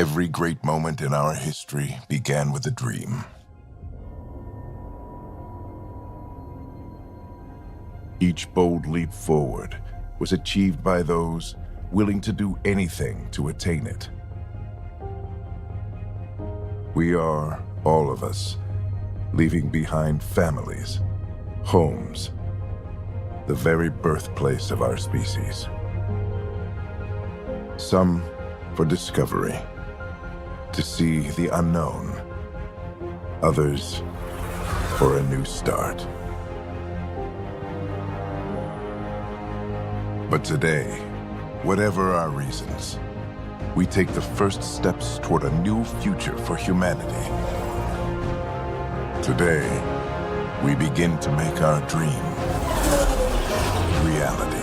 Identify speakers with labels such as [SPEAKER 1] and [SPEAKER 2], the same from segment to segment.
[SPEAKER 1] Every great moment in our history began with a dream. Each bold leap forward was achieved by those willing to do anything to attain it. We are, all of us, leaving behind families, homes, the very birthplace of our species. Some for discovery, to see the unknown. Others for a new start. But today, whatever our reasons, we take the first steps toward a new future for humanity. Today, we begin to make our dream reality.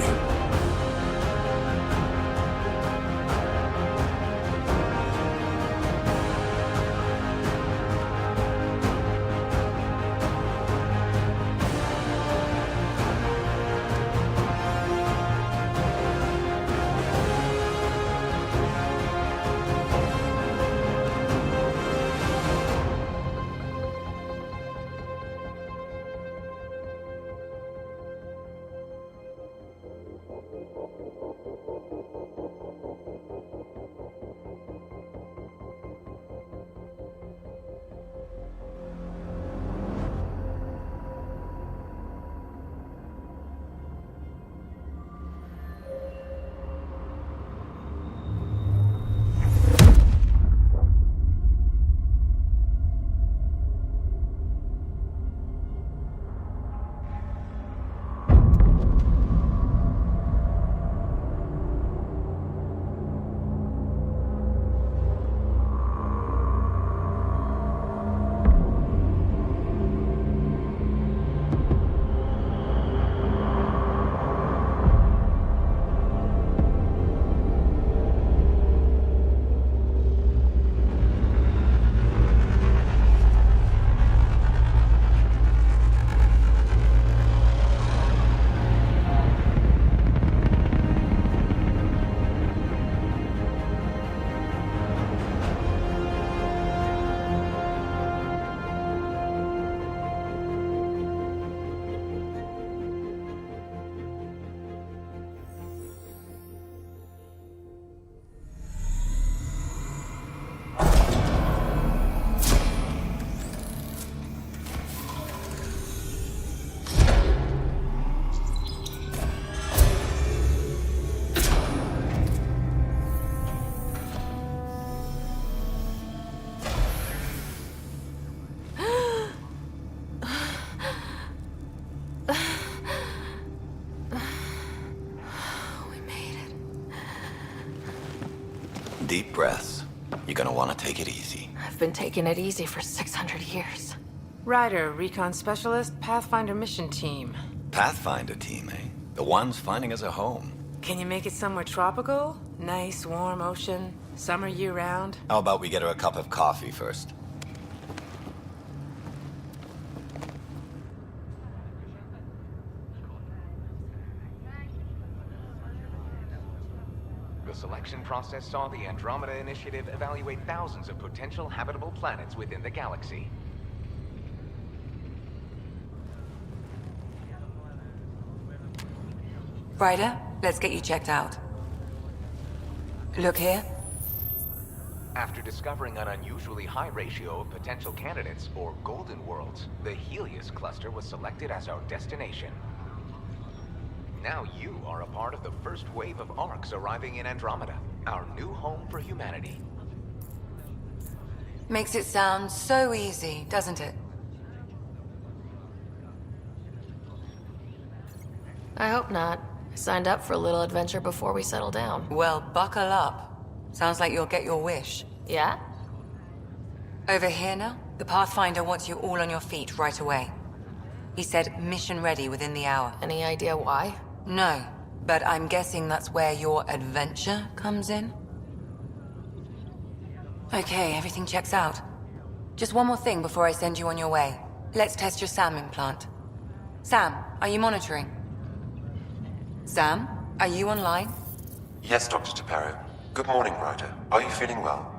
[SPEAKER 2] Deep breaths. You're gonna want to take it easy.
[SPEAKER 3] I've been taking it easy for 600 years.
[SPEAKER 4] Ryder, Recon Specialist, Pathfinder Mission Team.
[SPEAKER 2] Pathfinder team, eh? The ones finding us a home.
[SPEAKER 4] Can you make it somewhere tropical? Nice, warm ocean, summer year-round?
[SPEAKER 2] How about we get her a cup of coffee first?
[SPEAKER 5] The selection process saw the Andromeda Initiative evaluate thousands of potential habitable planets within the galaxy.
[SPEAKER 6] Ryder, let's get you checked out. Look here.
[SPEAKER 5] After discovering an unusually high ratio of potential candidates, or golden worlds, the Helios cluster was selected as our destination. Now you are a part of the first wave of arcs arriving in Andromeda, our new home for humanity.
[SPEAKER 6] Makes it sound so easy, doesn't it?
[SPEAKER 3] I hope not. I signed up for a little adventure before we settle down.
[SPEAKER 6] Well, buckle up. Sounds like you'll get your wish.
[SPEAKER 3] Yeah?
[SPEAKER 6] Over here now, the Pathfinder wants you all on your feet right away. He said mission ready within the hour.
[SPEAKER 3] Any idea why?
[SPEAKER 6] No, but I'm guessing that's where your adventure comes in? Okay, everything checks out. Just one more thing before I send you on your way. Let's test your SAM implant. Sam, are you monitoring? Sam, are you online?
[SPEAKER 7] Yes, Dr. Taparo. Good morning, Ryder. Are you feeling well?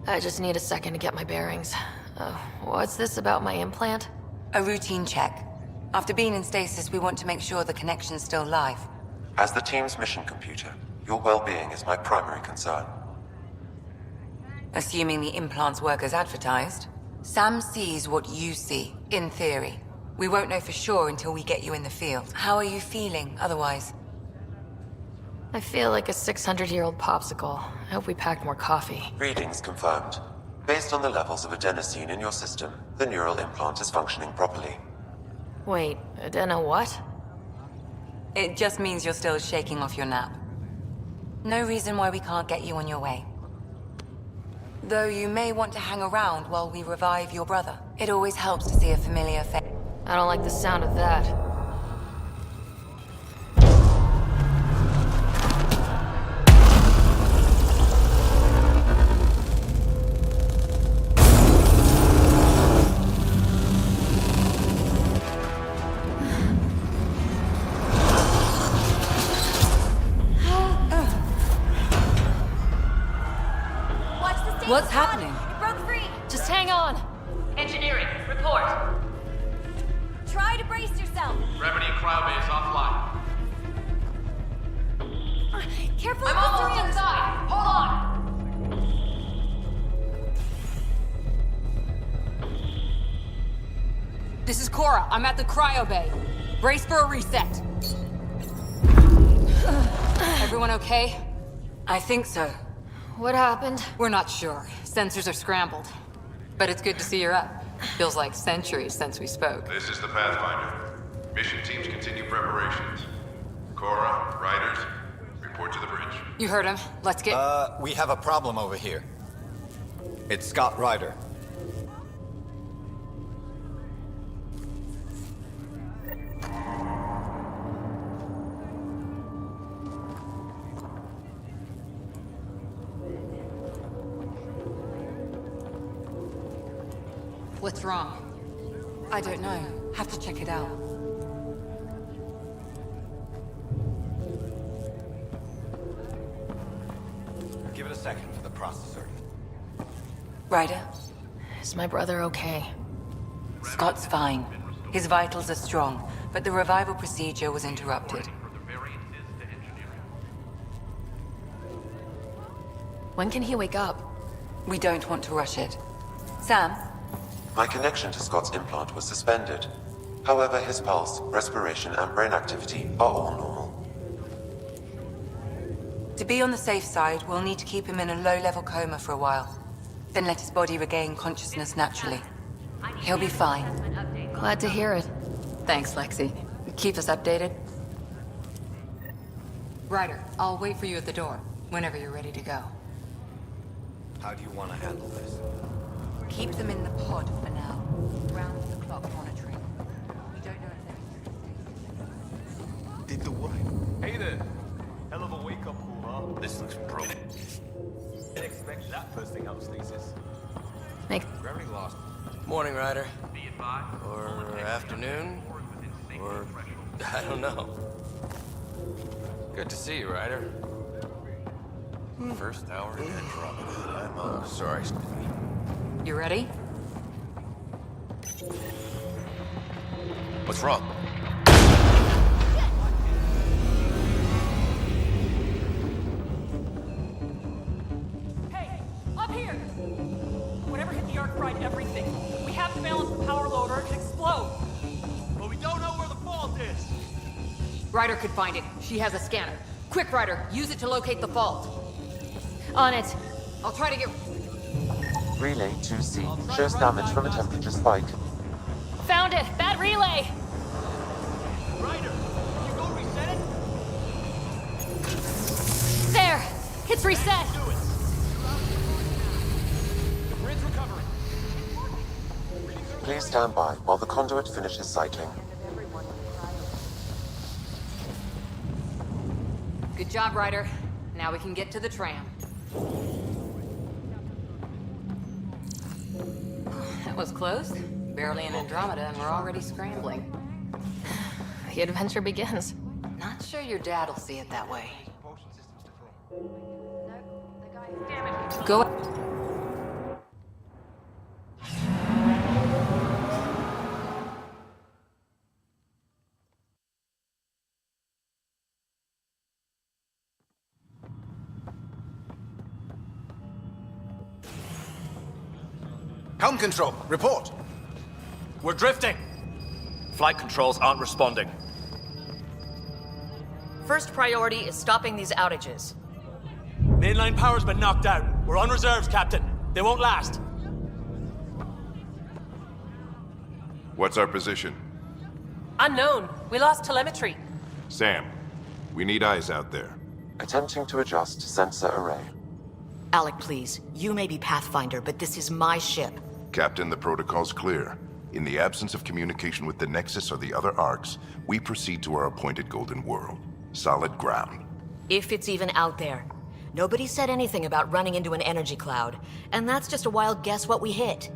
[SPEAKER 3] I just need a second to get my bearings. What's this about my implant?
[SPEAKER 6] A routine check. After being in stasis, we want to make sure the connection's still live.
[SPEAKER 7] As the team's mission computer, your well-being is my primary concern.
[SPEAKER 6] Assuming the implants work as advertised, Sam sees what you see, in theory. We won't know for sure until we get you in the field. How are you feeling otherwise?
[SPEAKER 3] I feel like a 600-year-old popsicle. I hope we packed more coffee.
[SPEAKER 7] Readings confirmed. Based on the levels of adenosine in your system, the neural implant is functioning properly.
[SPEAKER 3] Wait, adeno what?
[SPEAKER 6] It just means you're still shaking off your nap. No reason why we can't get you on your way. Though you may want to hang around while we revive your brother. It always helps to see a familiar face.
[SPEAKER 3] I don't like the sound of that.
[SPEAKER 6] What's happening?
[SPEAKER 8] It broke free!
[SPEAKER 3] Just hang on!
[SPEAKER 8] Engineering, report. Try to brace yourself.
[SPEAKER 9] Gravity and cryobase offline.
[SPEAKER 8] Careful
[SPEAKER 3] I'm
[SPEAKER 8] with the
[SPEAKER 3] almost
[SPEAKER 8] syringe.
[SPEAKER 3] inside! Hold on!
[SPEAKER 10] This is Cora. I'm at the cryo bay. Brace for a reset. Everyone okay?
[SPEAKER 6] I think so.
[SPEAKER 3] What happened?
[SPEAKER 10] We're not sure. Sensors are scrambled. But it's good to see you're up. Feels like centuries since we spoke.
[SPEAKER 1] This is the Pathfinder. Mission teams continue preparations. Cora, Riders, report to the bridge.
[SPEAKER 10] You heard him. Let's get...
[SPEAKER 2] We have a problem over here. It's Scott Ryder.
[SPEAKER 10] What's wrong?
[SPEAKER 6] I don't know. Have to check it out.
[SPEAKER 2] Give it a second for the processor.
[SPEAKER 6] Ryder,
[SPEAKER 3] Is my brother okay?
[SPEAKER 6] Scott's fine. His vitals are strong, but the revival procedure was interrupted.
[SPEAKER 3] When can he wake up?
[SPEAKER 6] We don't want to rush it. Sam?
[SPEAKER 7] My connection to Scott's implant was suspended. However, his pulse, respiration, and brain activity are all normal.
[SPEAKER 6] To be on the safe side, we'll need to keep him in a low-level coma for a while. Then let his body regain consciousness naturally. He'll be fine.
[SPEAKER 3] Glad to hear it.
[SPEAKER 10] Thanks, Lexi. Keep us updated. Ryder, I'll wait for you at the door, whenever you're ready to go.
[SPEAKER 2] How do you want to handle this?
[SPEAKER 6] Keep them in the pod for now. Round-the-clock monitoring. We don't know if they're...
[SPEAKER 9] Did the what? Hey there. Hell of a wake-up call, huh? This looks broken. Didn't expect that bursting out of stasis.
[SPEAKER 3] Make
[SPEAKER 9] Gravity lost.
[SPEAKER 11] Morning, Ryder. Or afternoon. Or... I don't know. Good to see you, Ryder. First hour in Andromeda. I'm sorry.
[SPEAKER 10] You ready?
[SPEAKER 11] What's wrong?
[SPEAKER 12] Hey, up here! Whatever hit the arc fried everything. We have to balance the power load or it could explode.
[SPEAKER 9] But we don't know where the fault is.
[SPEAKER 10] Ryder could find it. She has a scanner. Quick, Ryder, use it to locate the fault.
[SPEAKER 3] on it.
[SPEAKER 10] I'll try to get...
[SPEAKER 7] Relay 2C shows damage from a temperature spike.
[SPEAKER 3] Found it! Bad relay!
[SPEAKER 9] Ryder, can you go reset it?
[SPEAKER 3] There! It's reset!
[SPEAKER 9] Do it. The grid's recovering.
[SPEAKER 7] Please stand by while the conduit finishes cycling.
[SPEAKER 10] Good job, Ryder. Now we can get to the tram. That was close. Barely in Andromeda, and we're already scrambling.
[SPEAKER 3] The adventure begins.
[SPEAKER 10] Not sure your dad'll see it that way. Go.
[SPEAKER 9] Helm control, report.
[SPEAKER 13] We're drifting. Flight controls aren't responding.
[SPEAKER 3] First priority is stopping these outages.
[SPEAKER 13] Mainline power's been knocked out. We're on reserves, Captain. They won't last.
[SPEAKER 1] What's our position?
[SPEAKER 4] Unknown. We lost telemetry.
[SPEAKER 1] Sam, we need eyes out there.
[SPEAKER 7] Attempting to adjust sensor array.
[SPEAKER 14] Alec, please. You may be Pathfinder, but this is my ship.
[SPEAKER 1] Captain, the protocol's clear. In the absence of communication with the Nexus or the other arcs, we proceed to our appointed Golden World. Solid ground.
[SPEAKER 14] If it's even out there. Nobody said anything about running into an energy cloud, and that's just a wild guess what we hit.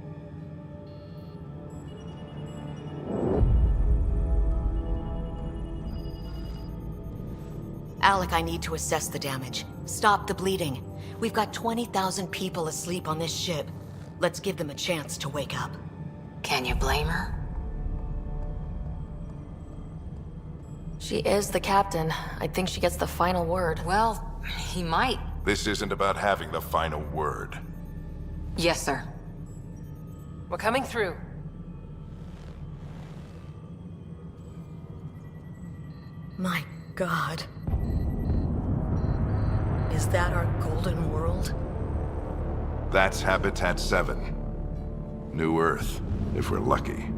[SPEAKER 14] Alec, I need to assess the damage. Stop the bleeding. We've got 20,000 people asleep on this ship. Let's give them a chance to wake up.
[SPEAKER 6] Can you blame her?
[SPEAKER 3] She is the captain. I think she gets the final word.
[SPEAKER 6] Well, he might.
[SPEAKER 1] This isn't about having the final word.
[SPEAKER 6] Yes, sir.
[SPEAKER 4] We're coming through.
[SPEAKER 14] My God. Is that our Golden World?
[SPEAKER 1] That's Habitat 7. New Earth, if we're lucky.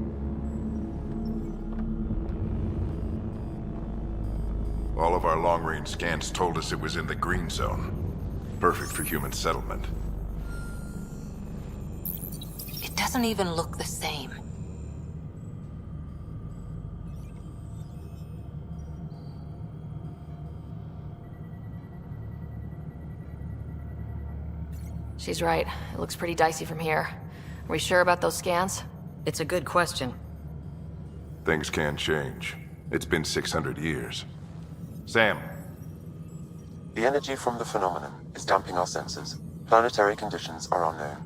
[SPEAKER 1] All of our long-range scans told us it was in the green zone. Perfect for human settlement.
[SPEAKER 6] It doesn't even look the same.
[SPEAKER 3] She's right. It looks pretty dicey from here. Are we sure about those scans?
[SPEAKER 14] It's a good question.
[SPEAKER 1] Things can change. It's been 600 years. Sam.
[SPEAKER 7] The energy from the phenomenon is damping our sensors. Planetary conditions are unknown.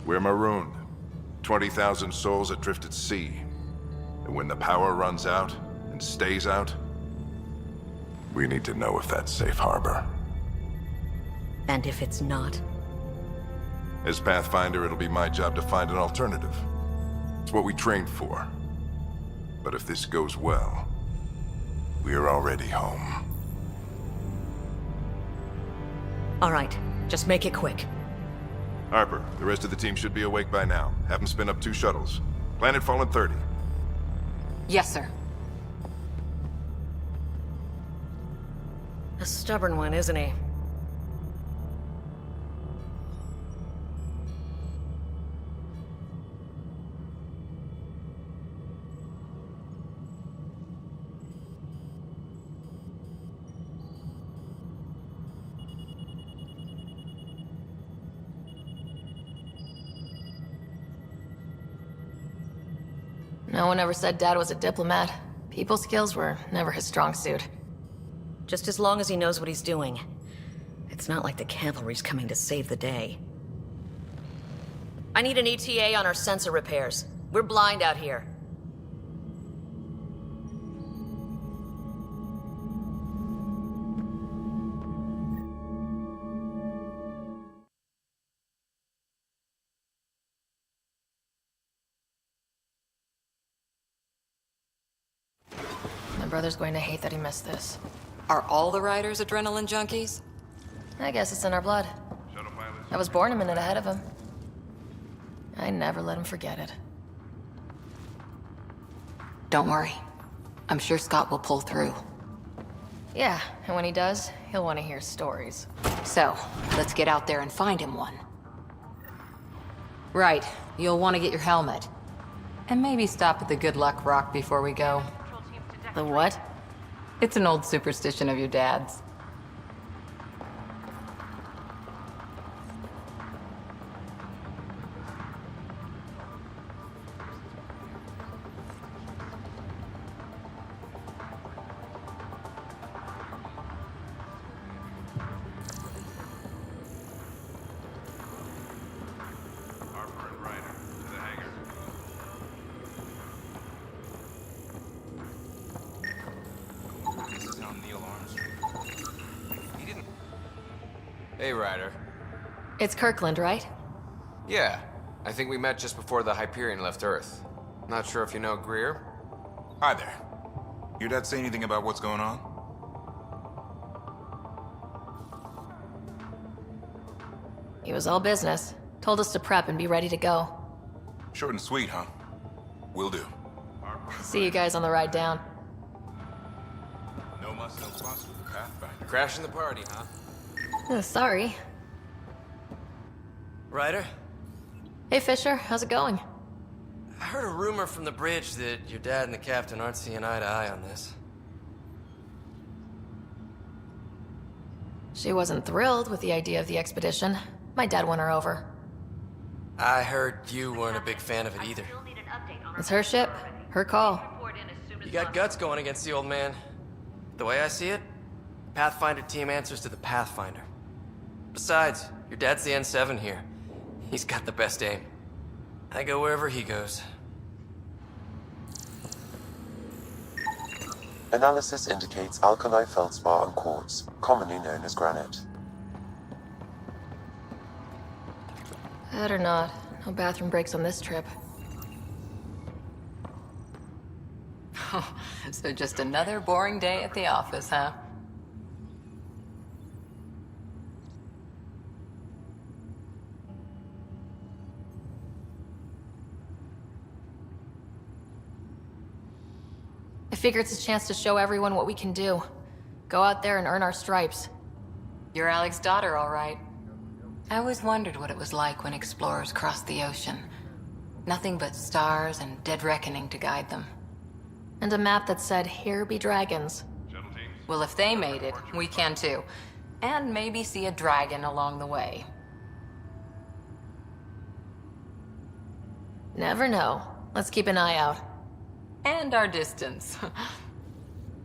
[SPEAKER 1] We're marooned. 20,000 souls adrift at sea. And when the power runs out, and stays out, we need to know if that's safe harbor.
[SPEAKER 14] And if it's not?
[SPEAKER 1] As Pathfinder, it'll be my job to find an alternative. It's what we trained for. But if this goes well, we're already home.
[SPEAKER 14] All right, just make it quick.
[SPEAKER 1] Harper, the rest of the team should be awake by now. Have them spin up 2 shuttles. Planet Fallen 30.
[SPEAKER 6] Yes, sir.
[SPEAKER 14] A stubborn one, isn't he?
[SPEAKER 3] No one ever said Dad was a diplomat. People skills were never his strong suit.
[SPEAKER 14] Just as long as he knows what he's doing. It's not like the cavalry's coming to save the day. I need an ETA on our sensor repairs. We're blind out here.
[SPEAKER 3] My brother's going to hate that he missed this.
[SPEAKER 10] Are all the riders adrenaline junkies?
[SPEAKER 3] I guess it's in our blood. I was born a minute ahead of him. I never let him forget it.
[SPEAKER 10] Don't worry. I'm sure Scott will pull through.
[SPEAKER 3] Yeah, and when he does, he'll want to hear stories.
[SPEAKER 10] So, let's get out there and find him one. Right, you'll want to get your helmet. And maybe stop at the Good Luck Rock before we go.
[SPEAKER 3] The what?
[SPEAKER 10] It's an old superstition of your dad's.
[SPEAKER 11] Hey, Ryder.
[SPEAKER 3] It's Kirkland, right?
[SPEAKER 11] Yeah, I think we met just before the Hyperion left Earth. Not sure if you know Greer?
[SPEAKER 15] Hi there. Your dad say anything about what's going on?
[SPEAKER 3] He was all business. Told us to prep and be ready to go.
[SPEAKER 15] Short and sweet, huh? Will do.
[SPEAKER 3] See you guys on the ride down.
[SPEAKER 15] No muss, no fuss with the Pathfinder.
[SPEAKER 11] Crashing the party, huh?
[SPEAKER 3] Sorry.
[SPEAKER 11] Ryder?
[SPEAKER 3] Hey, Fisher. How's it going?
[SPEAKER 11] I heard a rumor from the bridge that your dad and the captain aren't seeing eye to eye on this.
[SPEAKER 3] She wasn't thrilled with the idea of the expedition. My dad won her over.
[SPEAKER 11] I heard you weren't a big fan of it either.
[SPEAKER 3] It's her ship. Her call.
[SPEAKER 11] You got guts going against the old man. The way I see it, Pathfinder team answers to the Pathfinder. Besides, your dad's the N7 here. He's got the best aim. I go wherever he goes.
[SPEAKER 7] Analysis indicates alkali feldspar and quartz, commonly known as granite.
[SPEAKER 3] Better not. No bathroom breaks on this trip.
[SPEAKER 10] So just another boring day at the office, huh?
[SPEAKER 3] I figure it's a chance to show everyone what we can do. Go out there and earn our stripes.
[SPEAKER 10] You're Alec's daughter, all right. I always wondered what it was like when explorers crossed the ocean. Nothing but stars and dead reckoning to guide them.
[SPEAKER 3] And a map that said, "Here be dragons."
[SPEAKER 10] Well, if they made it, we can too. And maybe see a dragon along the way.
[SPEAKER 3] Never know. Let's keep an eye out.
[SPEAKER 10] And our distance.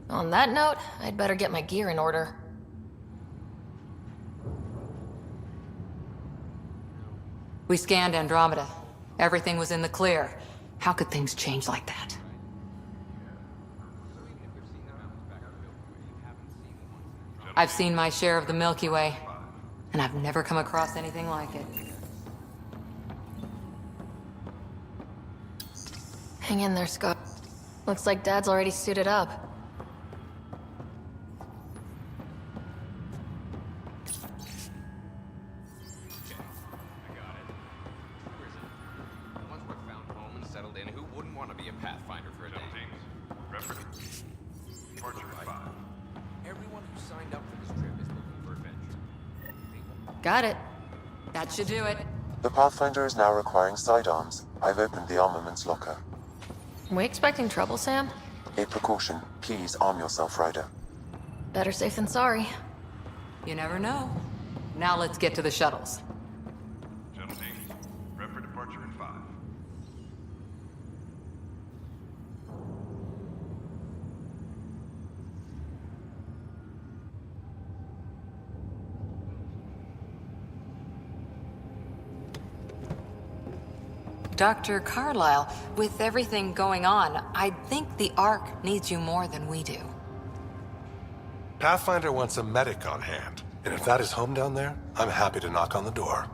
[SPEAKER 3] On that note, I'd better get my gear in order.
[SPEAKER 10] We scanned Andromeda. Everything was in the clear. How could things change like that? I've seen my share of the Milky Way, and I've never come across anything like it.
[SPEAKER 3] Hang in there, Scott. Looks like Dad's already suited up.
[SPEAKER 11] Once we're found home and settled in, who wouldn't want to be a Pathfinder for a day? Everyone who signed up for this trip is looking for adventure.
[SPEAKER 3] Got it.
[SPEAKER 10] That should do it.
[SPEAKER 7] The Pathfinder is now requiring sidearms. I've opened the armaments locker.
[SPEAKER 3] We expecting trouble, Sam?
[SPEAKER 7] A precaution. Please arm yourself, Ryder.
[SPEAKER 3] Better safe than sorry.
[SPEAKER 10] You never know. Now let's get to the shuttles.
[SPEAKER 1] Shuttle teams, prep for departure in 5.
[SPEAKER 10] Dr. Carlyle, with everything going on, I think the Ark needs you more than we do.
[SPEAKER 16] Pathfinder wants a medic on hand, and if that is home down there, I'm happy to knock on the door.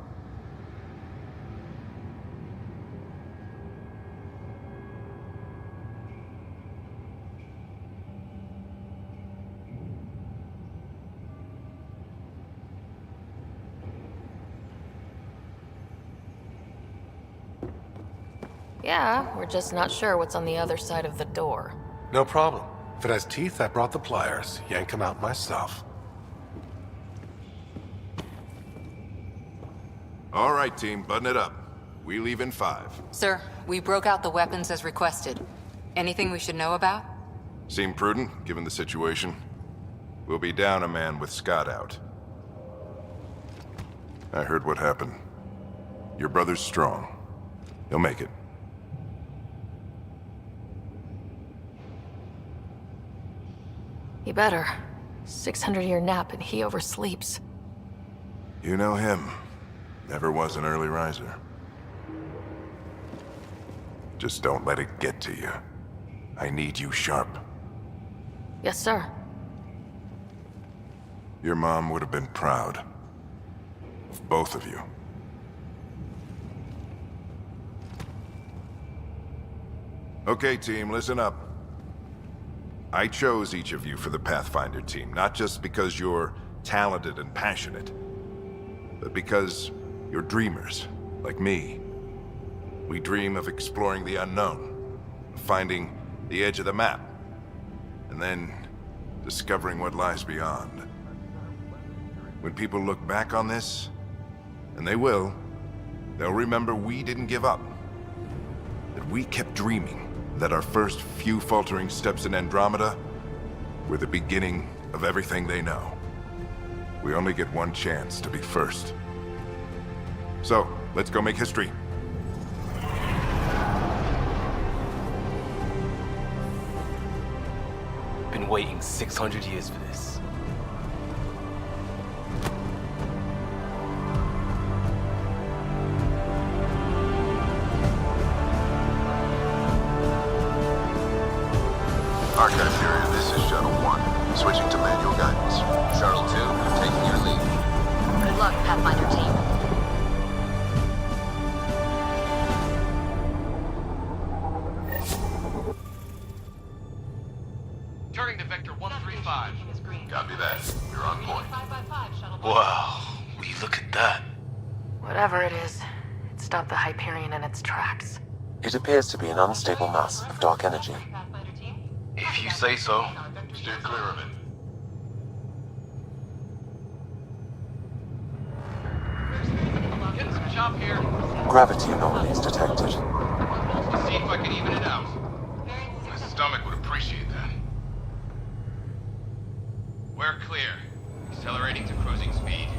[SPEAKER 3] Yeah, we're just not sure what's on the other side of the door.
[SPEAKER 16] No problem. If it has teeth, I brought the pliers. Yank them out myself.
[SPEAKER 1] All right, team, button it up. We leave in 5.
[SPEAKER 10] Sir, we broke out the weapons as requested. Anything we should know about?
[SPEAKER 1] Seem prudent, given the situation. We'll be down a man with Scott out. I heard what happened. Your brother's strong. He'll make it.
[SPEAKER 3] He better. 600-year nap and he oversleeps.
[SPEAKER 1] You know him. Never was an early riser. Just don't let it get to you. I need you sharp.
[SPEAKER 3] Yes, sir.
[SPEAKER 1] Your mom would have been proud. of both of you. Okay, team, listen up. I chose each of you for the Pathfinder team, not just because you're talented and passionate, but because you're dreamers, like me. We dream of exploring the unknown, finding the edge of the map, and then discovering what lies beyond. When people look back on this, and they will, they'll remember we didn't give up. That we kept dreaming, that our first few faltering steps in Andromeda were the beginning of everything they know. We only get one chance to be first. So, let's go make history.
[SPEAKER 9] Been waiting 600 years for this.
[SPEAKER 1] Archive period, this is Shuttle 1. Switching to manual guidance.
[SPEAKER 5] Shuttle 2, taking your lead.
[SPEAKER 14] Good luck, Pathfinder team.
[SPEAKER 9] Turning to Vector 135.
[SPEAKER 1] Copy that. We're on point.
[SPEAKER 9] Wow, will you look at that?
[SPEAKER 3] Whatever it is, it stopped the Hyperion in its tracks.
[SPEAKER 7] It appears to be an unstable mass of dark energy.
[SPEAKER 9] If you say so.
[SPEAKER 1] Steer clear of it.
[SPEAKER 9] Getting some chop here.
[SPEAKER 7] Gravity anomalies detected.
[SPEAKER 9] Let's see if I can even it out. My stomach would appreciate that. We're clear. Accelerating to cruising speed.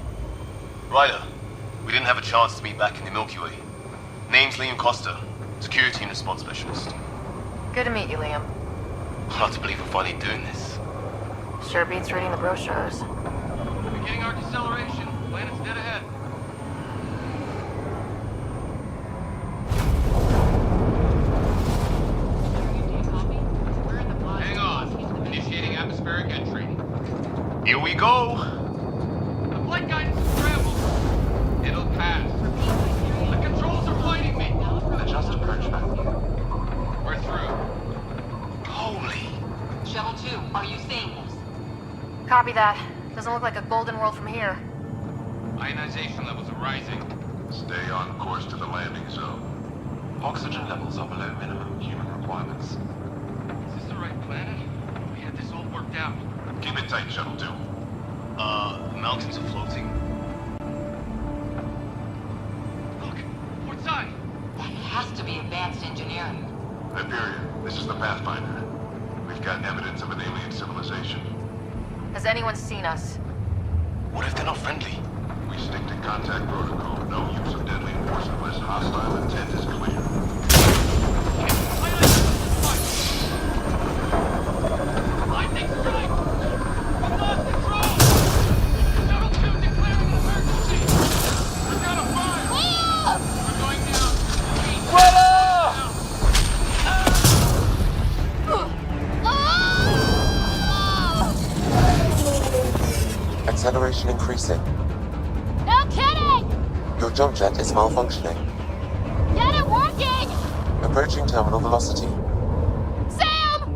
[SPEAKER 17] Ryder, we didn't have a chance to meet back in the Milky Way. Name's Liam Costa, Security and Response Specialist.
[SPEAKER 3] Good to meet you, Liam.
[SPEAKER 17] Hard to believe we're finally doing this.
[SPEAKER 3] Sure beats reading the brochures.
[SPEAKER 9] Beginning our deceleration. Planet's dead ahead. Hang on. Initiating atmospheric entry.
[SPEAKER 17] Here we go!
[SPEAKER 9] The flight guidance is scrambled. It'll pass. The controls are fighting me.
[SPEAKER 7] Adjust approach map.
[SPEAKER 9] We're through.
[SPEAKER 17] Holy.
[SPEAKER 6] Shuttle 2, are you seeing this?
[SPEAKER 3] Copy that. Doesn't look like a golden world from here.
[SPEAKER 9] Ionization levels are rising.
[SPEAKER 1] Stay on course to the landing zone.
[SPEAKER 7] Oxygen levels are below minimum human requirements.
[SPEAKER 9] Is this the right planet? We had this all worked out.
[SPEAKER 1] Keep it tight, Shuttle 2.
[SPEAKER 17] The mountains are floating.
[SPEAKER 9] Look, port side.
[SPEAKER 6] That has to be advanced engineering.
[SPEAKER 1] Hyperion, this is the Pathfinder. We've got evidence of an alien civilization.
[SPEAKER 3] Has anyone seen us?
[SPEAKER 17] What if they're not friendly?
[SPEAKER 1] We stick to contact protocol. No use of deadly force unless hostile intent is clear.
[SPEAKER 9] I think strike! We lost control! Shuttle 2 declaring an emergency! We're down to 5! We're going down!
[SPEAKER 7] Acceleration increasing.
[SPEAKER 8] No kidding!
[SPEAKER 7] Your jump jet is malfunctioning.
[SPEAKER 8] Get it working!
[SPEAKER 7] Approaching terminal velocity.
[SPEAKER 8] Sam!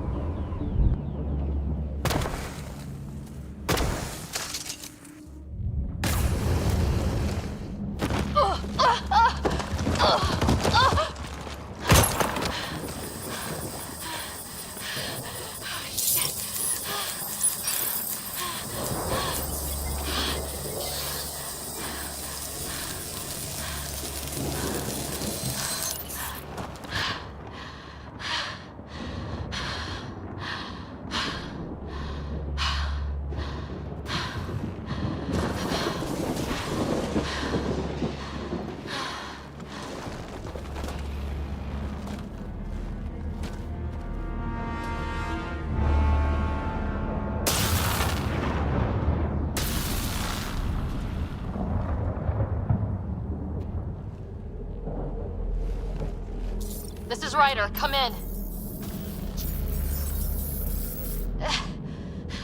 [SPEAKER 8] This is Ryder. Come in.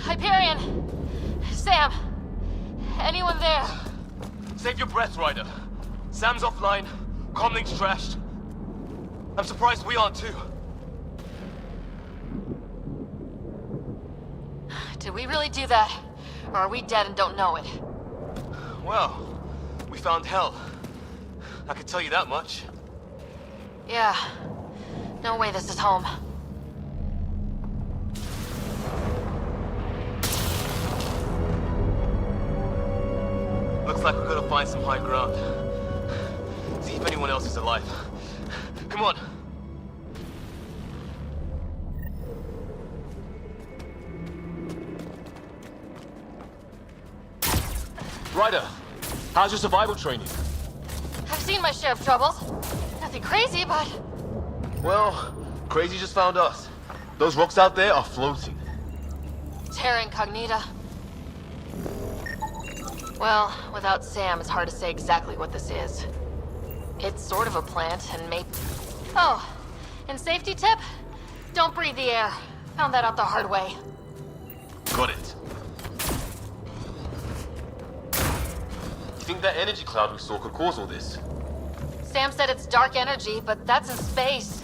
[SPEAKER 8] Hyperion! Sam! Anyone there?
[SPEAKER 17] Save your breath, Ryder. Sam's offline. Comlink's trashed. I'm surprised we aren't too.
[SPEAKER 8] Did we really do that? Or are we dead and don't know it?
[SPEAKER 17] Well, we found hell. I can tell you that much.
[SPEAKER 8] Yeah. No way this is home.
[SPEAKER 17] Looks like we're gonna find some high ground. See if anyone else is alive. Come on. Ryder, how's your survival training?
[SPEAKER 8] I've seen my share of troubles. Nothing crazy, but...
[SPEAKER 17] Well, Crazy just found us. Those rocks out there are floating.
[SPEAKER 8] Terra Incognita. Well, without Sam, it's hard to say exactly what this is. It's sort of a plant, and maybe... Oh, and safety tip? Don't breathe the air. Found that out the hard way.
[SPEAKER 17] Got it. You think that energy cloud we saw could cause all this?
[SPEAKER 8] Sam said it's dark energy, but that's in space.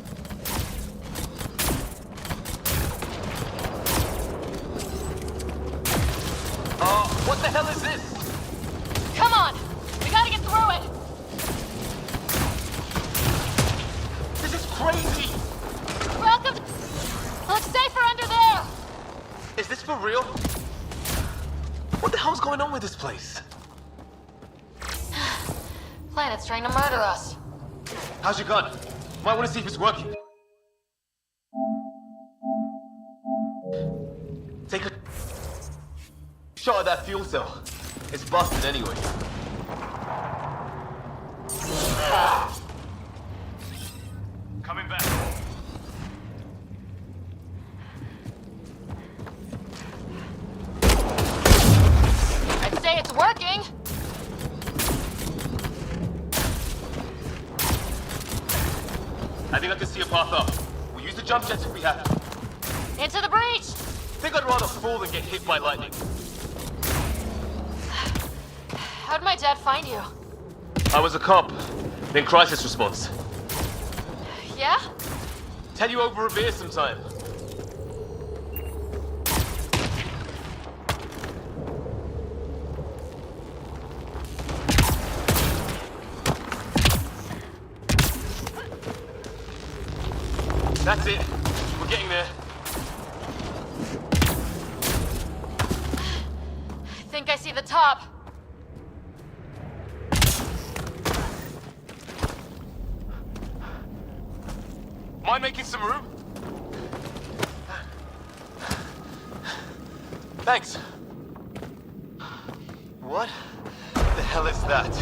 [SPEAKER 17] What the hell is this?
[SPEAKER 8] Come on! We gotta get through it!
[SPEAKER 17] This is crazy!
[SPEAKER 8] Welcome to... Looks safer under there!
[SPEAKER 17] Is this for real? What the hell's going on with this place?
[SPEAKER 8] Planet's trying to murder us.
[SPEAKER 17] How's your gun? Might want to see if it's working. Take a shot at that fuel cell. It's busted anyway. Coming back.
[SPEAKER 8] I'd say it's working.
[SPEAKER 17] I think I can see a path up. We'll use the jump jets if we have to.
[SPEAKER 8] Into the breach!
[SPEAKER 17] Think I'd rather fall than get hit by lightning.
[SPEAKER 8] How'd my dad find you?
[SPEAKER 17] I was a cop, then crisis response.
[SPEAKER 8] Yeah?
[SPEAKER 17] Tell you over a beer sometime. That's it. We're getting there.
[SPEAKER 8] I think I see the top.
[SPEAKER 17] Mind making some room? Thanks. What the hell is that?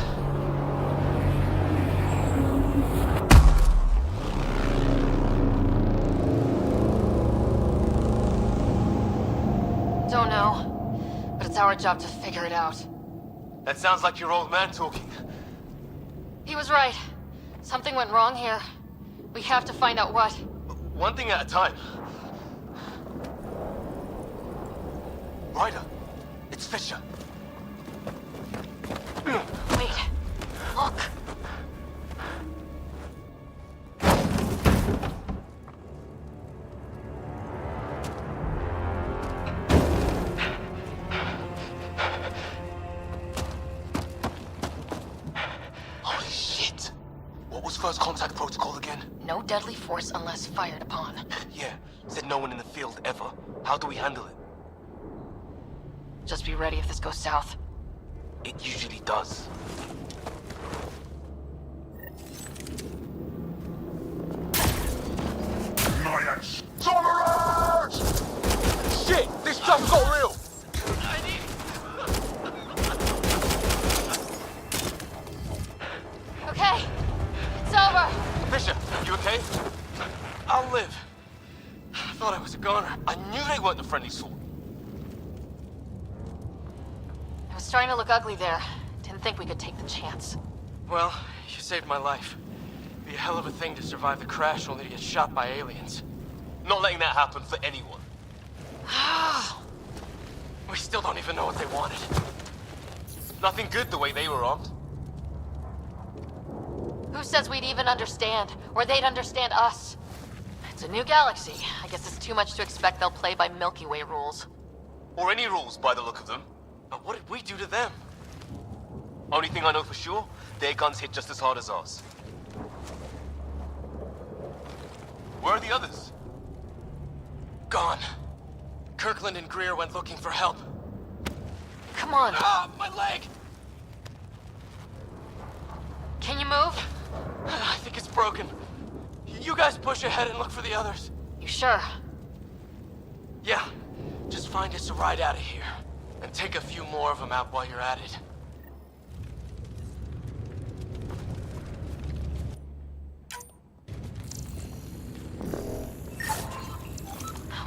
[SPEAKER 8] Don't know, but it's our job to figure it out.
[SPEAKER 17] That sounds like your old man talking.
[SPEAKER 8] He was right. Something went wrong here. We have to find out what.
[SPEAKER 17] One thing at a time. Ryder, it's Fisher.
[SPEAKER 8] Wait, look.
[SPEAKER 17] Holy shit! What was first contact protocol again?
[SPEAKER 8] No deadly force unless fired upon.
[SPEAKER 17] Yeah, said no one in the field ever. How do we handle it?
[SPEAKER 8] Just be ready if this goes south.
[SPEAKER 17] It usually does. Shit! This stuff got real!
[SPEAKER 8] Okay, it's over.
[SPEAKER 17] Fisher, you okay? I'll live. I thought I was a goner. I knew they weren't the friendly sort.
[SPEAKER 8] I was trying to look ugly there. Didn't think we could take the chance.
[SPEAKER 11] Well, you saved my life. Be a hell of a thing to survive the crash only to get shot by aliens.
[SPEAKER 17] Not letting that happen for anyone.
[SPEAKER 11] We still don't even know what they wanted.
[SPEAKER 17] Nothing good the way they were armed.
[SPEAKER 8] Who says we'd even understand, or they'd understand us? It's a new galaxy. I guess it's too much to expect they'll play by Milky Way rules.
[SPEAKER 17] Or any rules by the look of them. But what did we do to them? Only thing I know for sure, their guns hit just as hard as ours. Where are the others?
[SPEAKER 11] Gone. Kirkland and Greer went looking for help.
[SPEAKER 8] Come on.
[SPEAKER 11] Ah, my leg!
[SPEAKER 8] Can you move?
[SPEAKER 11] I think it's broken. You guys push ahead and look for the others.
[SPEAKER 8] You sure?
[SPEAKER 11] Yeah. Just find us a ride out of here. And take a few more of them out while you're at it.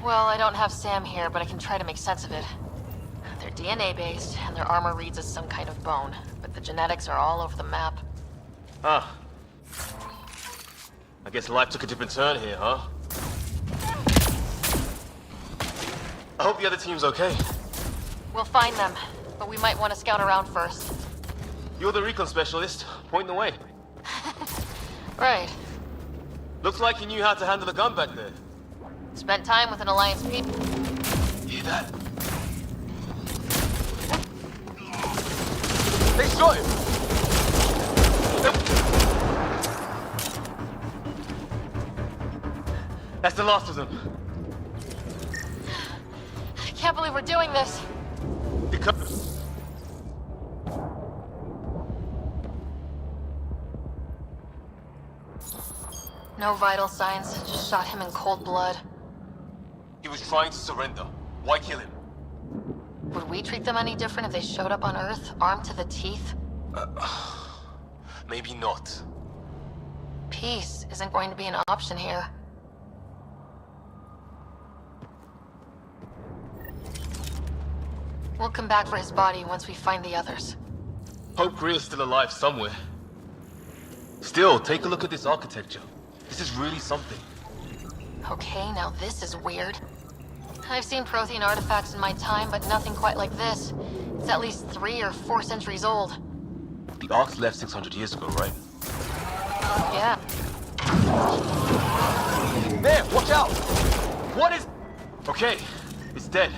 [SPEAKER 8] Well, I don't have Sam here, but I can try to make sense of it. They're DNA-based, and their armor reads as some kind of bone, but the genetics are all over the map.
[SPEAKER 17] Ah. I guess life took a different turn here, huh? I hope the other team's okay.
[SPEAKER 8] We'll find them, but we might want to scout around first.
[SPEAKER 17] You're the recon specialist. Point the way.
[SPEAKER 8] Right.
[SPEAKER 17] Looks like you knew how to handle a gun back there.
[SPEAKER 8] Spent time with an Alliance people.
[SPEAKER 17] Hear that? They shot him! That's the last of them.
[SPEAKER 8] I can't believe we're doing this. No vital signs, just shot him in cold blood.
[SPEAKER 17] He was trying to surrender. Why kill him?
[SPEAKER 8] Would we treat them any different if they showed up on Earth, armed to the teeth?
[SPEAKER 17] Maybe not.
[SPEAKER 8] Peace isn't going to be an option here. We'll come back for his body once we find the others.
[SPEAKER 17] Hope Greer's still alive somewhere. Still, take a look at this architecture. This is really something.
[SPEAKER 8] Okay, now this is weird. I've seen Prothean artifacts in my time, but nothing quite like this. It's at least 3 or 4 centuries old.
[SPEAKER 17] The Ark's left 600 years ago, right?
[SPEAKER 8] Yeah.
[SPEAKER 17] There, watch out! What is... Okay, it's dead.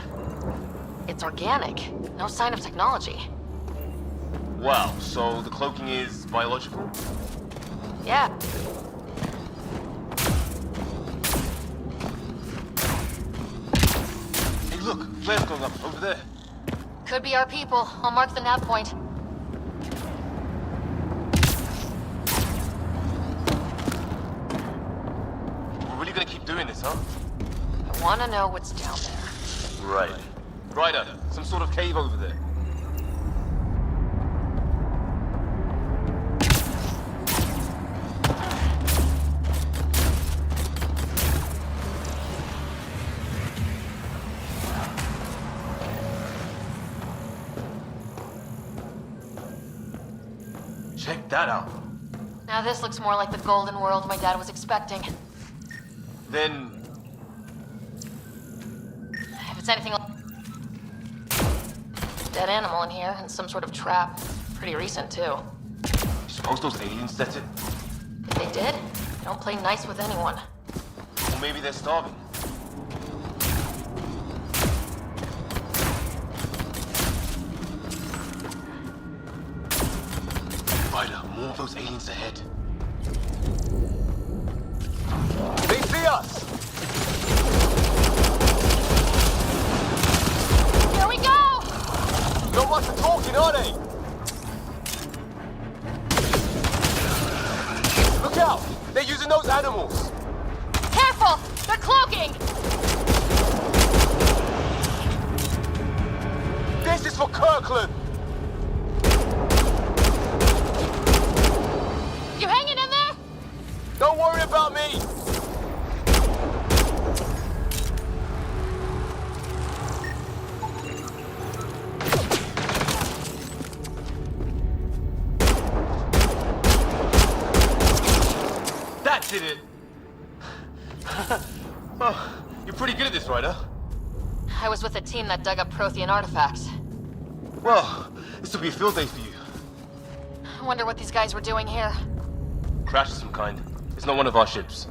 [SPEAKER 8] It's organic. No sign of technology.
[SPEAKER 17] Wow, so the cloaking is biological?
[SPEAKER 8] Yeah.
[SPEAKER 17] Hey look, flares going up, over there.
[SPEAKER 8] Could be our people. I'll mark the nav point.
[SPEAKER 17] We're really gonna keep doing this, huh?
[SPEAKER 8] I want to know what's down there.
[SPEAKER 17] Right. Ryder, some sort of cave over there. Check that out.
[SPEAKER 8] Now this looks more like the golden world my dad was expecting.
[SPEAKER 17] Then...
[SPEAKER 8] If it's anything like... Dead animal in here, and some sort of trap. Pretty recent, too.
[SPEAKER 17] You suppose those aliens set it?
[SPEAKER 8] If they did, they don't play nice with anyone.
[SPEAKER 17] Or maybe they're starving. Ryder, more of those aliens ahead. They see us!
[SPEAKER 8] Here we go!
[SPEAKER 17] Not much for talking, are they? Look out! They're using those animals!
[SPEAKER 8] Careful! They're cloaking!
[SPEAKER 17] This is for Kirkland!
[SPEAKER 8] You hanging in there?
[SPEAKER 17] Don't worry about me! That did it! Oh, you're pretty good at this, Ryder.
[SPEAKER 8] I was with a team that dug up Prothean artifacts.
[SPEAKER 17] Well, this will be a field day for you.
[SPEAKER 8] I wonder what these guys were doing here.
[SPEAKER 17] Crash of some kind. It's not one of our ships.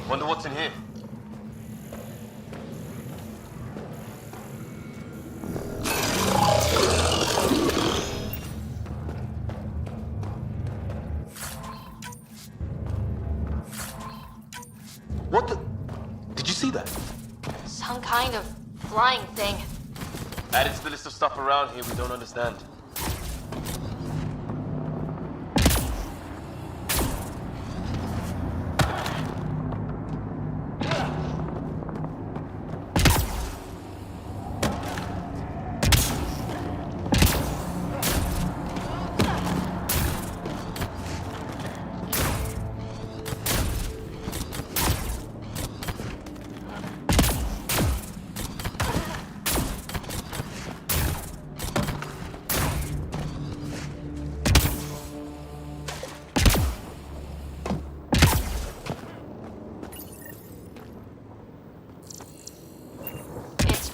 [SPEAKER 17] Wonder what's in here. What the? Did you see that?
[SPEAKER 8] Some kind of flying thing.
[SPEAKER 17] Added to the list of stuff around here we don't understand.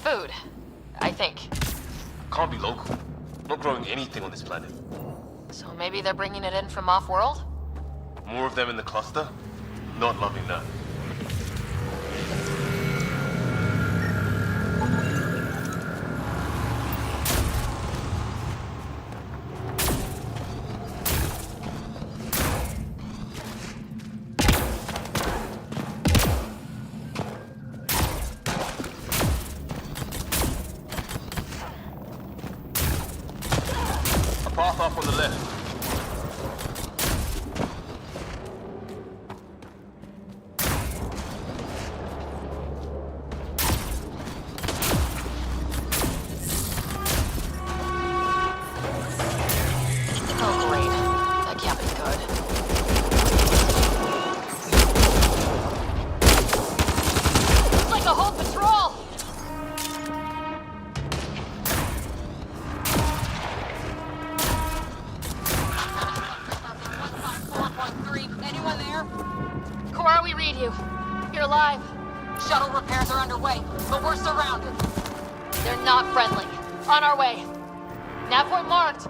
[SPEAKER 8] Food, I think.
[SPEAKER 17] Can't be local. Not growing anything on this planet.
[SPEAKER 8] So maybe they're bringing it in from off-world?
[SPEAKER 17] More of them in the cluster? Not loving that. Path off on the left.
[SPEAKER 8] Oh great. That can't be good. It's like a whole patrol!
[SPEAKER 12] Anyone there?
[SPEAKER 8] Cora, we read you. You're alive.
[SPEAKER 12] Shuttle repairs are underway, but we're surrounded.
[SPEAKER 8] They're not friendly. On our way. Nav point marked.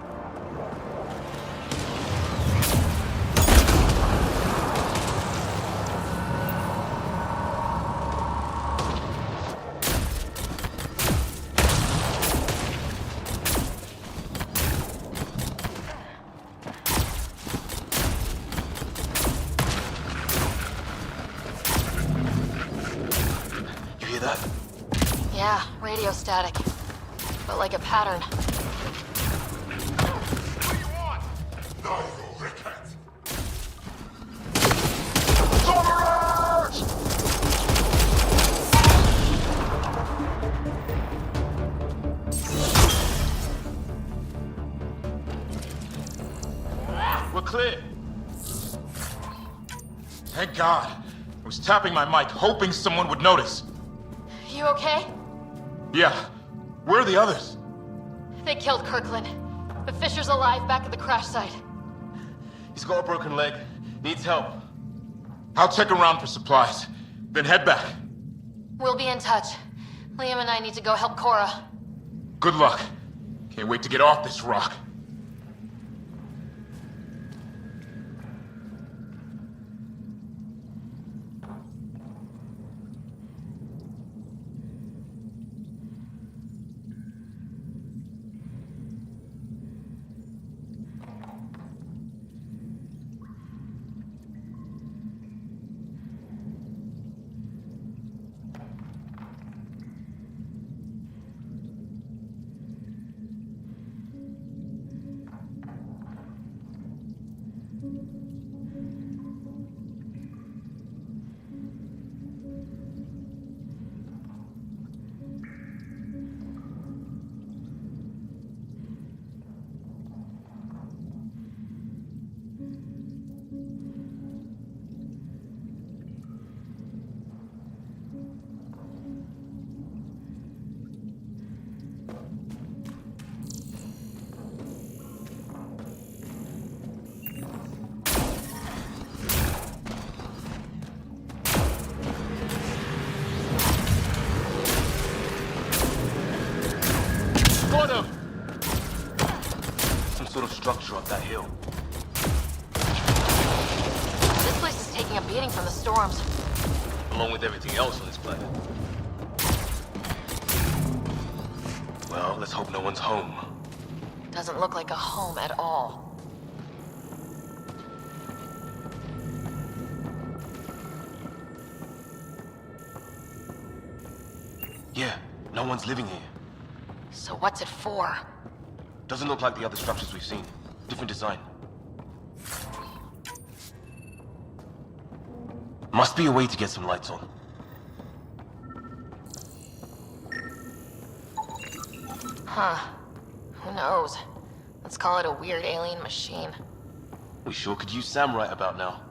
[SPEAKER 17] You hear that?
[SPEAKER 8] Yeah, radio static. But like a pattern.
[SPEAKER 18] clear. Thank God. I was tapping my mic, hoping someone would notice.
[SPEAKER 8] You okay?
[SPEAKER 18] Yeah. Where are the others?
[SPEAKER 8] They killed Kirkland. But Fisher's alive back at the crash site.
[SPEAKER 17] He's got a broken leg. Needs help.
[SPEAKER 18] I'll check around for supplies, then head back.
[SPEAKER 8] We'll be in touch. Liam and I need to go help Cora.
[SPEAKER 18] Good luck. Can't wait to get off this rock.
[SPEAKER 17] Some sort of structure up that hill.
[SPEAKER 8] This place is taking a beating from the storms.
[SPEAKER 17] Along with everything else on this planet. Well, let's hope no one's home.
[SPEAKER 8] Doesn't look like a home at all.
[SPEAKER 17] Yeah, no one's living here.
[SPEAKER 8] So what's it for?
[SPEAKER 17] Doesn't look like the other structures we've seen. Different design. Must be a way to get some lights on.
[SPEAKER 8] Huh. Who knows? Let's call it a weird alien machine.
[SPEAKER 17] We sure could use Sam right about now.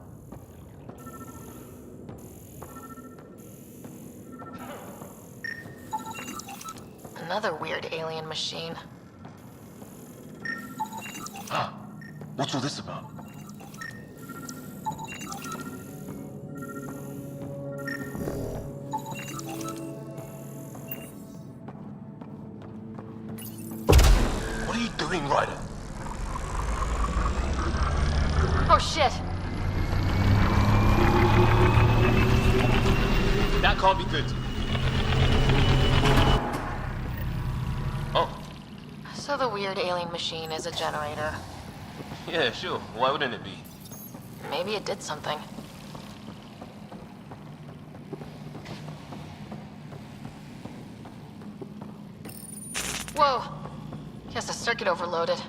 [SPEAKER 8] Another weird alien machine.
[SPEAKER 17] Huh. What's all this about? What are you doing, Ryder?
[SPEAKER 8] Oh shit!
[SPEAKER 17] That can't be good. Oh.
[SPEAKER 8] So the weird alien machine is a generator.
[SPEAKER 17] Yeah, sure. Why wouldn't it be?
[SPEAKER 8] Maybe it did something. Whoa! Guess the circuit overloaded.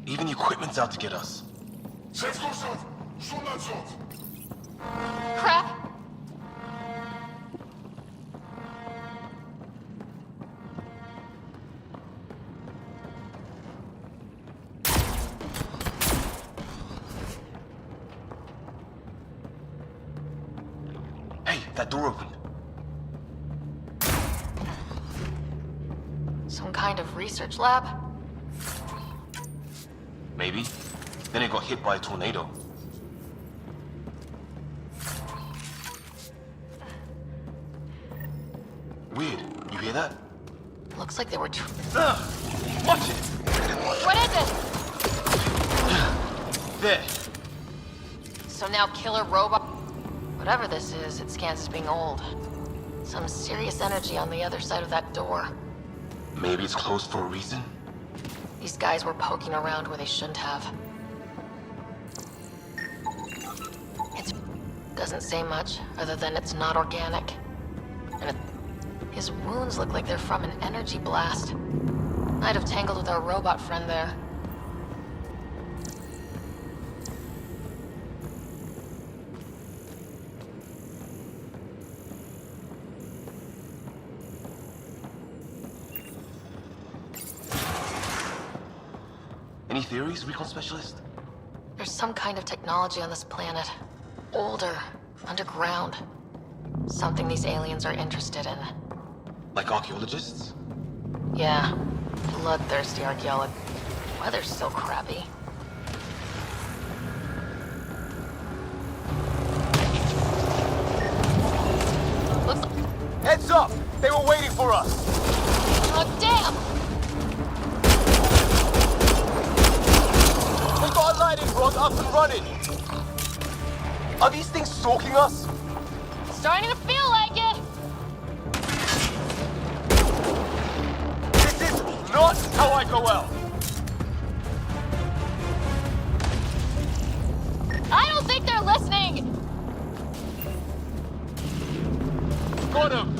[SPEAKER 17] Even the equipment's out to get us.
[SPEAKER 8] Crap!
[SPEAKER 17] Hey, that door opened.
[SPEAKER 8] Some kind of research lab?
[SPEAKER 17] Maybe. Then it got hit by a tornado. Weird. You hear that?
[SPEAKER 8] Looks like they were
[SPEAKER 17] Watch it!
[SPEAKER 8] What is it?
[SPEAKER 17] There.
[SPEAKER 8] So now killer robot... Whatever this is, it scans as being old. Some serious energy on the other side of that door.
[SPEAKER 17] Maybe it's closed for a reason?
[SPEAKER 8] These guys were poking around where they shouldn't have. It doesn't say much, other than it's not organic. And his wounds look like they're from an energy blast. Might have tangled with our robot friend there.
[SPEAKER 17] Any theories, recon specialist?
[SPEAKER 3] There's some kind of technology on this planet. Older, underground. Something these aliens are interested in.
[SPEAKER 18] Like archaeologists?
[SPEAKER 3] Yeah, bloodthirsty archaeology. Weather's so crappy. Looks...
[SPEAKER 9] Heads up! They were waiting for us!
[SPEAKER 3] Oh, damn!
[SPEAKER 9] We got a lightning rod up and running! Are these things stalking us?
[SPEAKER 8] Starting to feel like it!
[SPEAKER 9] This is not how I go out!
[SPEAKER 8] I don't think they're listening!
[SPEAKER 9] Got him!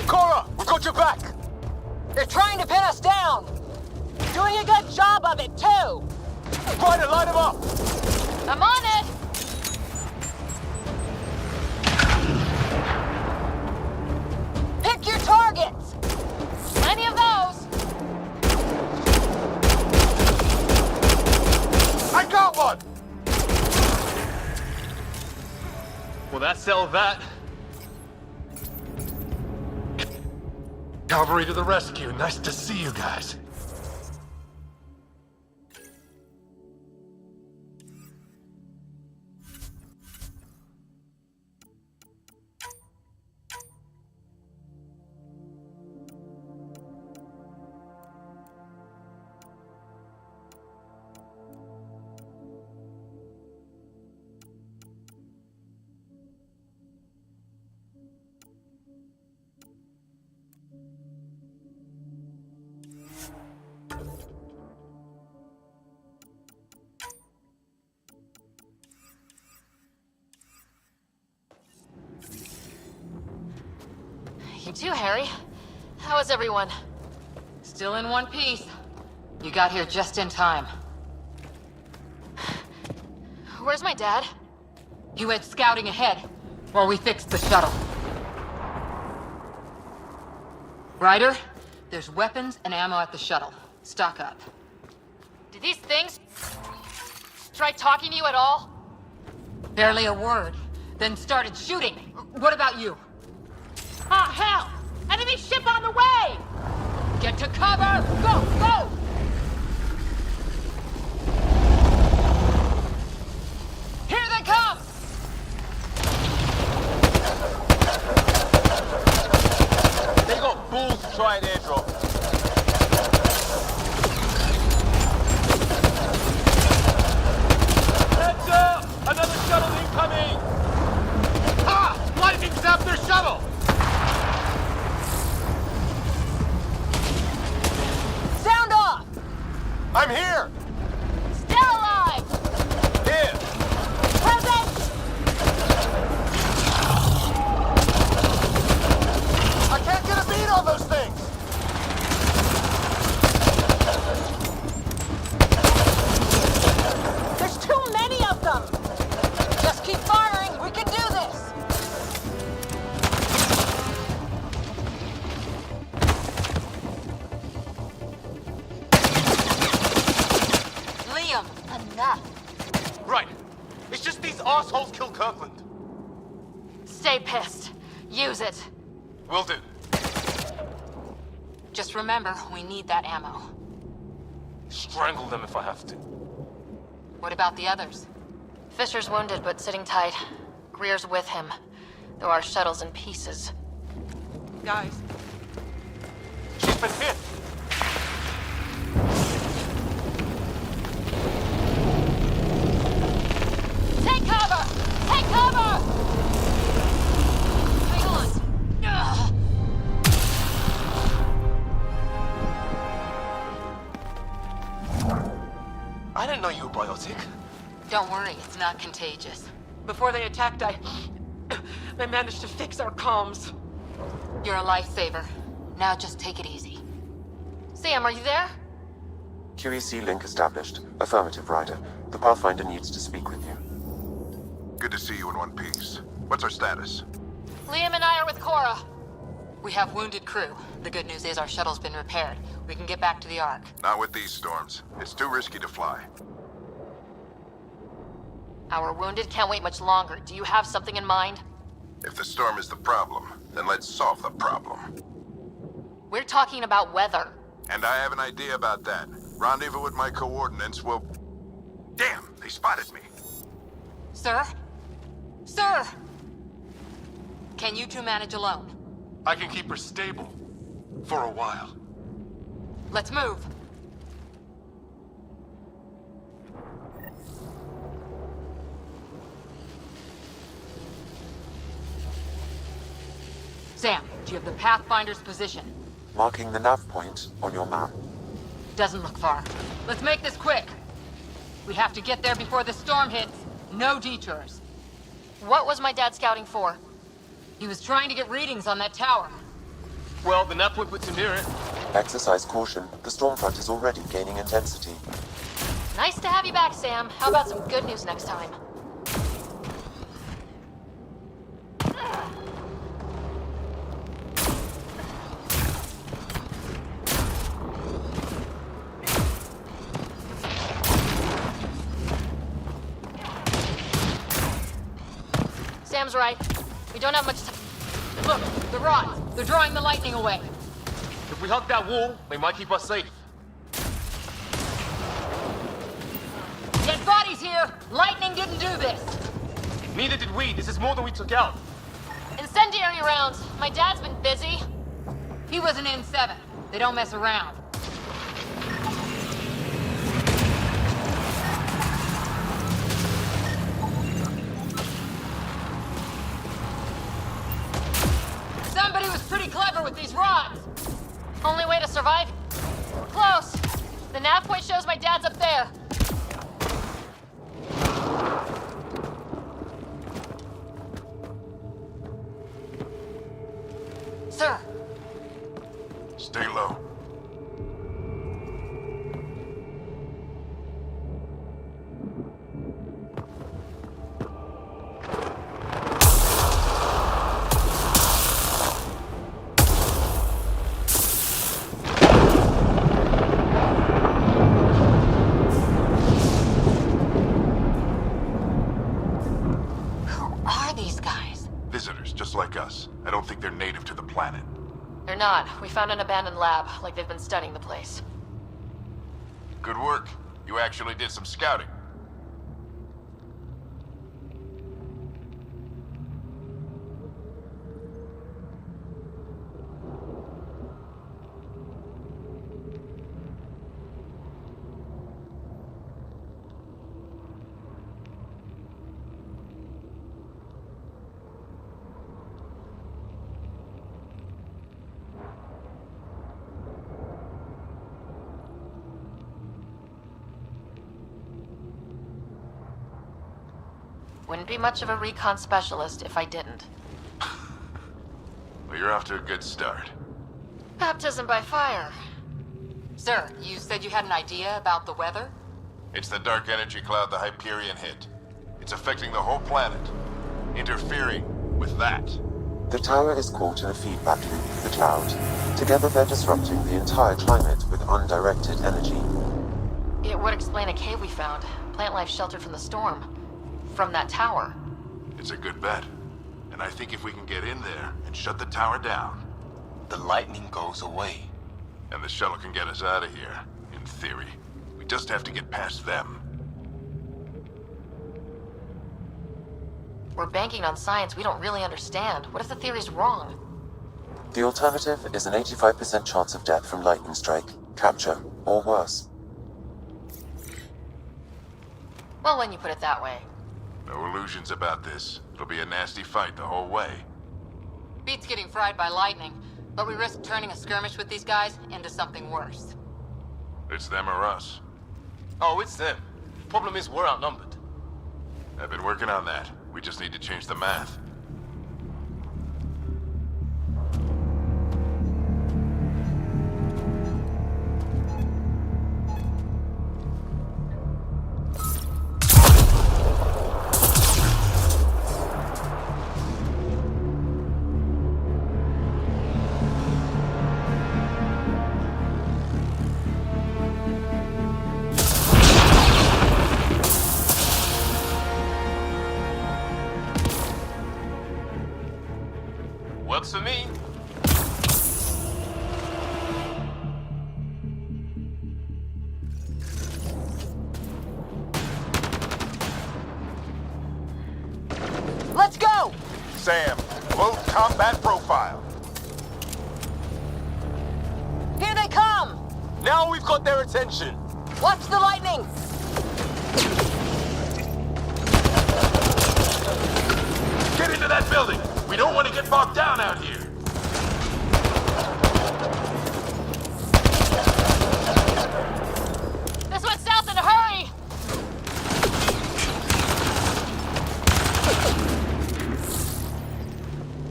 [SPEAKER 9] Cora, we've got your back!
[SPEAKER 19] They're trying to pin us down! Doing a good job of it, too!
[SPEAKER 9] Ryder, line them up!
[SPEAKER 8] I'm on it!
[SPEAKER 19] Pick your targets!
[SPEAKER 8] Plenty of those!
[SPEAKER 9] I got one! Well, that settled that.
[SPEAKER 16] Cavalry to the rescue. Nice to see you guys.
[SPEAKER 3] You too, Harry. How is everyone?
[SPEAKER 10] Still in one piece. You got here just in time.
[SPEAKER 3] Where's my dad?
[SPEAKER 10] He went scouting ahead while we fixed the shuttle. Ryder, there's weapons and ammo at the shuttle. Stock up.
[SPEAKER 8] Did these things try talking to you at all?
[SPEAKER 10] Barely a word. Then started shooting. What about you?
[SPEAKER 8] Ah, hell! Enemy ship on the way!
[SPEAKER 10] Get to cover! Go, go! Here they come!
[SPEAKER 9] They got balls to try an airdrop. Heads up! Another shuttle incoming! Ha! Lightning zapped their shuttle!
[SPEAKER 19] Sound off!
[SPEAKER 9] I'm here!
[SPEAKER 8] Still alive!
[SPEAKER 9] Here!
[SPEAKER 19] Present!
[SPEAKER 9] I can't get a beat on those things!
[SPEAKER 19] There's too many of them! Just keep firing, we can do this!
[SPEAKER 10] Liam,
[SPEAKER 8] Enough.
[SPEAKER 9] Right. It's just these assholes kill Kirkland.
[SPEAKER 8] Stay pissed. Use it.
[SPEAKER 9] Will do.
[SPEAKER 10] just remember, we need that ammo.
[SPEAKER 9] Strangle them if I have to.
[SPEAKER 10] What about the others?
[SPEAKER 3] Fisher's wounded, but sitting tight. Greer's with him, though our shuttle's in pieces.
[SPEAKER 12] Guys.
[SPEAKER 9] She's been hit!
[SPEAKER 8] Take cover! Take cover! Hang on. Ugh.
[SPEAKER 9] I didn't know you were biotic.
[SPEAKER 10] Don't worry, it's not contagious.
[SPEAKER 12] Before they attacked, I managed to fix our comms.
[SPEAKER 10] You're a lifesaver. Now just take it easy.
[SPEAKER 8] Sam, are you there?
[SPEAKER 7] QEC link established. Affirmative, Ryder. The Pathfinder needs to speak with you.
[SPEAKER 1] Good to see you in one piece. What's our status?
[SPEAKER 8] Liam and I are with Cora.
[SPEAKER 10] We have wounded crew. The good news is our shuttle's been repaired. We can get back to the Ark.
[SPEAKER 1] Not with these storms. It's too risky to fly.
[SPEAKER 8] Our wounded can't wait much longer. Do you have something in mind?
[SPEAKER 1] If the storm is the problem, then let's solve the problem.
[SPEAKER 8] We're talking about weather.
[SPEAKER 1] And I have an idea about that. Rendezvous with my coordinates will... Damn, they spotted me.
[SPEAKER 10] Sir? Sir! Can you two manage alone?
[SPEAKER 16] I can keep her stable. For a while.
[SPEAKER 10] Let's move. Sam, do you have the Pathfinder's position?
[SPEAKER 7] Marking the nav point on your map.
[SPEAKER 10] Doesn't look far. Let's make this quick. We have to get there before the storm hits. No detours.
[SPEAKER 8] What was my dad scouting for?
[SPEAKER 10] He was trying to get readings on that tower.
[SPEAKER 11] Well, the nav point puts him near it.
[SPEAKER 7] Exercise caution. The storm front is already gaining intensity.
[SPEAKER 8] Nice to have you back, Sam. How about some good news next time? Sam's right. We don't have much time.
[SPEAKER 10] Look, the rods. They're drawing the lightning away.
[SPEAKER 11] If we hug that wall, they might keep us safe.
[SPEAKER 10] Dead bodies here! Lightning didn't do this!
[SPEAKER 11] Neither did we. This is more than we took out.
[SPEAKER 8] Incendiary rounds. My dad's been busy.
[SPEAKER 10] He was an N7. They don't mess around. Somebody was pretty clever with these rods.
[SPEAKER 8] Only way to survive? Close. The nav point shows my dad's up there.
[SPEAKER 10] Sir.
[SPEAKER 1] Stay low. Just like us. I don't think they're native to the planet.
[SPEAKER 8] They're not. We found an abandoned lab, like they've been studying the place.
[SPEAKER 1] Good work. You actually did some scouting.
[SPEAKER 8] Wouldn't be much of a recon specialist if I didn't.
[SPEAKER 1] Well, you're off to a good start.
[SPEAKER 8] Baptism by fire.
[SPEAKER 10] Sir, you said you had an idea about the weather?
[SPEAKER 1] It's the dark energy cloud the Hyperion hit. It's affecting the whole planet, interfering with that.
[SPEAKER 7] The tower is caught in a feedback loop with the cloud. Together they're disrupting the entire climate with undirected energy.
[SPEAKER 8] It would explain a cave we found. Plant life sheltered from the storm. From that tower.
[SPEAKER 1] It's a good bet. And I think if we can get in there and shut the tower down...
[SPEAKER 17] the lightning goes away.
[SPEAKER 1] And the shuttle can get us out of here, in theory. We just have to get past them.
[SPEAKER 8] We're banking on science we don't really understand. What if the theory's wrong?
[SPEAKER 7] The alternative is an 85% chance of death from lightning strike, capture, or worse.
[SPEAKER 8] Well, when you put it that way.
[SPEAKER 1] No illusions about this. It'll be a nasty fight the whole way.
[SPEAKER 10] Beats getting fried by lightning, but we risk turning a skirmish with these guys into something worse.
[SPEAKER 1] It's them or us.
[SPEAKER 11] Oh, it's them. Problem is, we're outnumbered.
[SPEAKER 1] I've been working on that. We just need to change the math.
[SPEAKER 18] Sam, load combat profile.
[SPEAKER 19] Here they come!
[SPEAKER 13] Now we've got their attention.
[SPEAKER 19] Watch the lightning!
[SPEAKER 18] Get into that building. We don't want to get bogged down out here.
[SPEAKER 8] This went south in a hurry!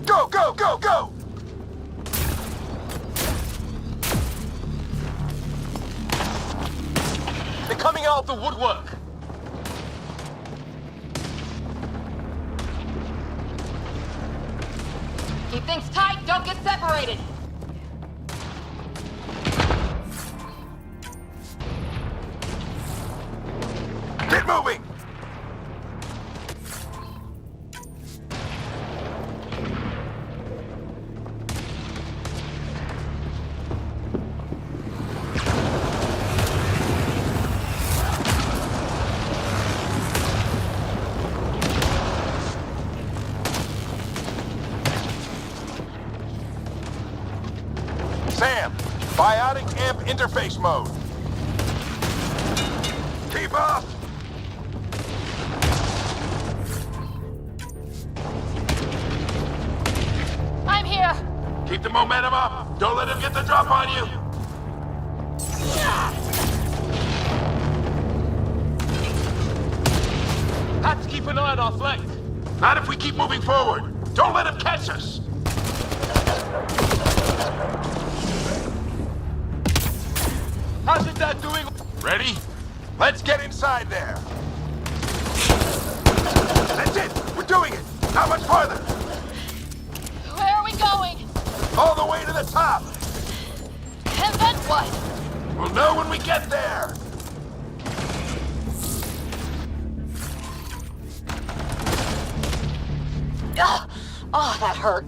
[SPEAKER 18] Go, go, go, go!
[SPEAKER 13] They're coming out of the woodwork.
[SPEAKER 6] Keep things tight, don't get separated.
[SPEAKER 18] Get moving! Sam, biotic amp interface mode. Keep up!
[SPEAKER 8] I'm here!
[SPEAKER 18] Keep the momentum up. Don't let him get the drop on you.
[SPEAKER 13] Have to keep an eye on our flank.
[SPEAKER 18] Not if we keep moving forward. Don't let him catch us.
[SPEAKER 13] How's it that doing?
[SPEAKER 18] Ready? Let's get inside there. That's it. We're doing it. How much farther?
[SPEAKER 8] Where are we going?
[SPEAKER 18] All the way to the top.
[SPEAKER 8] And then what?
[SPEAKER 18] We'll know when we get there.
[SPEAKER 19] Ugh. Oh, that hurt.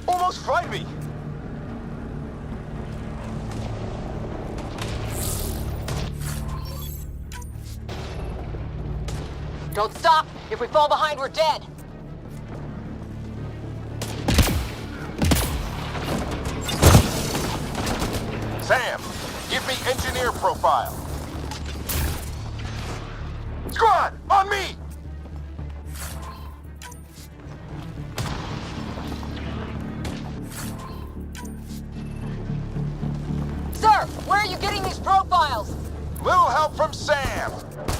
[SPEAKER 13] Almost fried me.
[SPEAKER 19] Don't stop. If we fall behind, we're dead.
[SPEAKER 18] Sam, give me engineer profile. Squad, on me!
[SPEAKER 19] Sir, where are you getting these profiles?
[SPEAKER 18] Little help from Sam.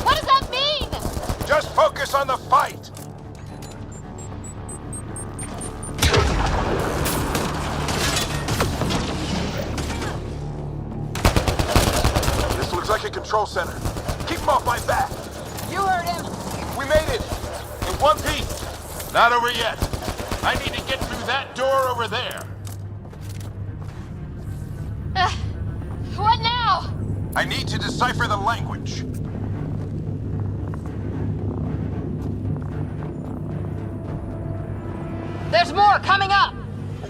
[SPEAKER 8] What does that mean?
[SPEAKER 18] Just focus on the fight. This looks like a control center. Keep him off my back.
[SPEAKER 19] You heard him.
[SPEAKER 18] We made it. In one piece. Not over yet. I need to get through that door over there.
[SPEAKER 8] What now?
[SPEAKER 18] I need to decipher the language.
[SPEAKER 6] There's more coming up!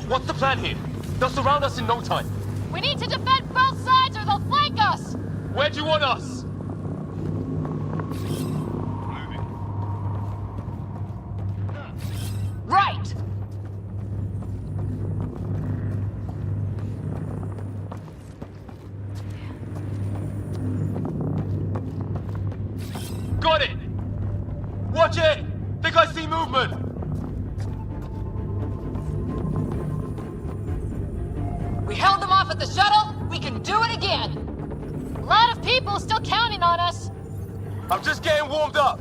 [SPEAKER 13] What's the plan here? They'll surround us in no time.
[SPEAKER 8] We need to defend both sides or they'll flank us!
[SPEAKER 13] Where do you want us?
[SPEAKER 6] Right!
[SPEAKER 13] Got it! Watch it! Think I see movement!
[SPEAKER 6] We held them off at the shuttle, we can do it again!
[SPEAKER 8] A lot of people still counting on us.
[SPEAKER 13] I'm just getting warmed up.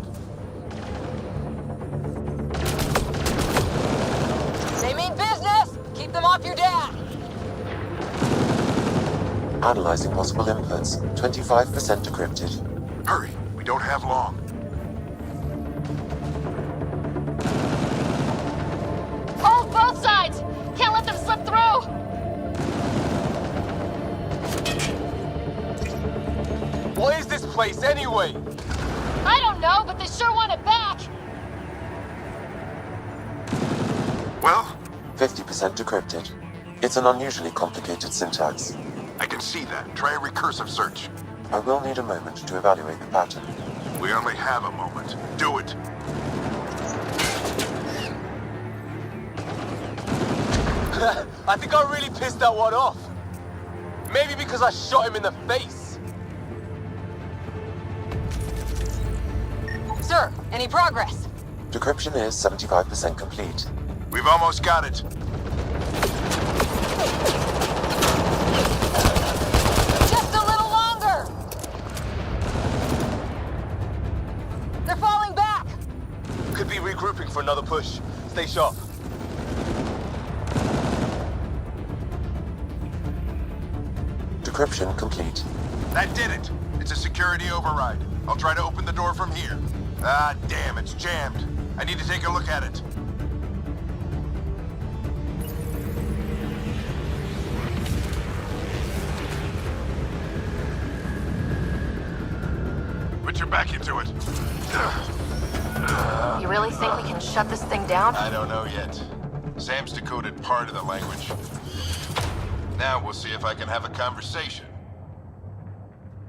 [SPEAKER 19] They mean business! Keep them off your dad!
[SPEAKER 7] Analyzing possible inputs. 25% decrypted.
[SPEAKER 18] Hurry, we don't have long.
[SPEAKER 8] Hold both sides! Can't let them slip through!
[SPEAKER 13] What is this place anyway?
[SPEAKER 8] I don't know, but they sure want it back!
[SPEAKER 18] Well?
[SPEAKER 7] 50% decrypted. It's an unusually complicated syntax.
[SPEAKER 18] I can see that. Try a recursive search.
[SPEAKER 7] I will need a moment to evaluate the pattern.
[SPEAKER 1] We only have a moment. Do it!
[SPEAKER 20] I think I really pissed that one off. Maybe because I shot him in the face.
[SPEAKER 19] Sir, any progress?
[SPEAKER 7] Decryption is 75% complete.
[SPEAKER 1] We've almost got it.
[SPEAKER 19] Just a little longer! They're falling back!
[SPEAKER 20] Could be regrouping for another push. Stay sharp.
[SPEAKER 7] Decryption complete.
[SPEAKER 1] That did it. It's a security override. I'll try to open the door from here. Ah, damn, it's jammed. I need to take a look at it. Put your back into it.
[SPEAKER 3] You really think we can shut this thing down?
[SPEAKER 1] I don't know yet. Sam's decoded part of the language. Now we'll see if I can have a conversation.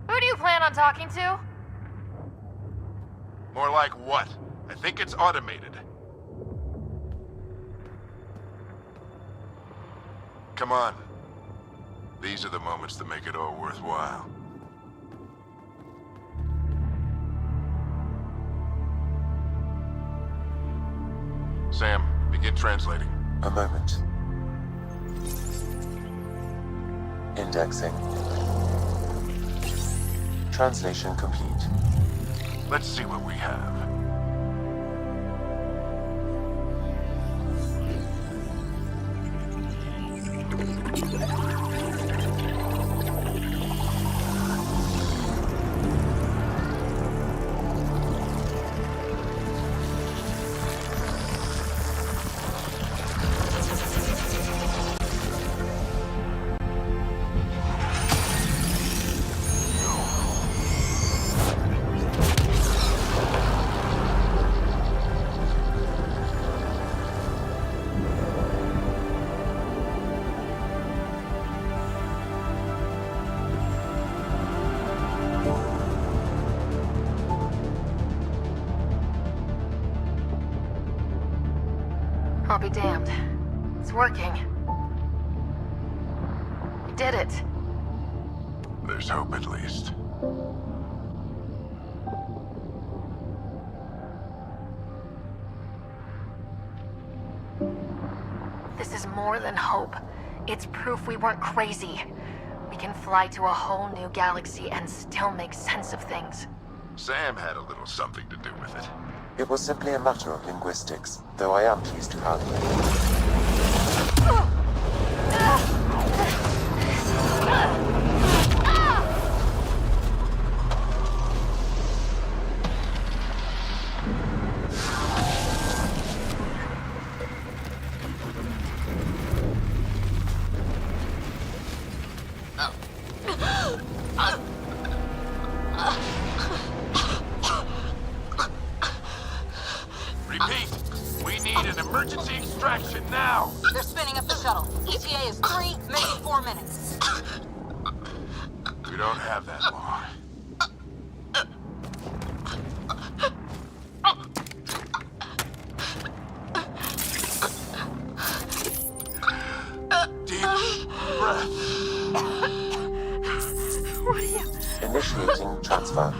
[SPEAKER 8] Who do you plan on talking to?
[SPEAKER 1] More like what? I think it's automated. Come on. These are the moments that make it all worthwhile. Sam, begin translating.
[SPEAKER 7] A moment. Indexing. Translation complete.
[SPEAKER 1] Let's see what we have.
[SPEAKER 3] I'll be damned. It's working. We did it.
[SPEAKER 1] There's hope at least.
[SPEAKER 3] This is more than hope. It's proof we weren't crazy. We can fly to a whole new galaxy and still make sense of things.
[SPEAKER 1] Sam had a little something to do with it.
[SPEAKER 7] It was simply a matter of linguistics, though I am pleased to have
[SPEAKER 1] Repeat, we need an emergency extraction now.
[SPEAKER 19] They're spinning up the shuttle. ETA is 3, maybe 4 minutes.
[SPEAKER 1] We don't have that long. Deep breath.
[SPEAKER 3] What are you?
[SPEAKER 7] Initiating transfer.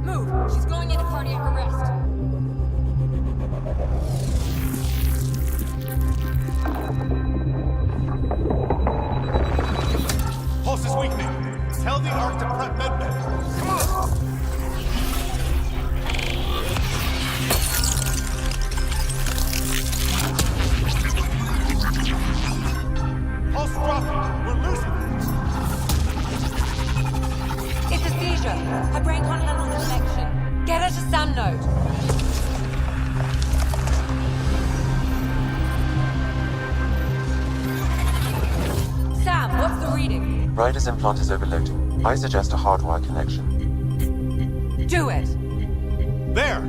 [SPEAKER 19] Move! She's going into cardiac arrest.
[SPEAKER 7] Ryder's implant is overloading. I suggest a hardwire connection.
[SPEAKER 6] Do it!
[SPEAKER 15] There!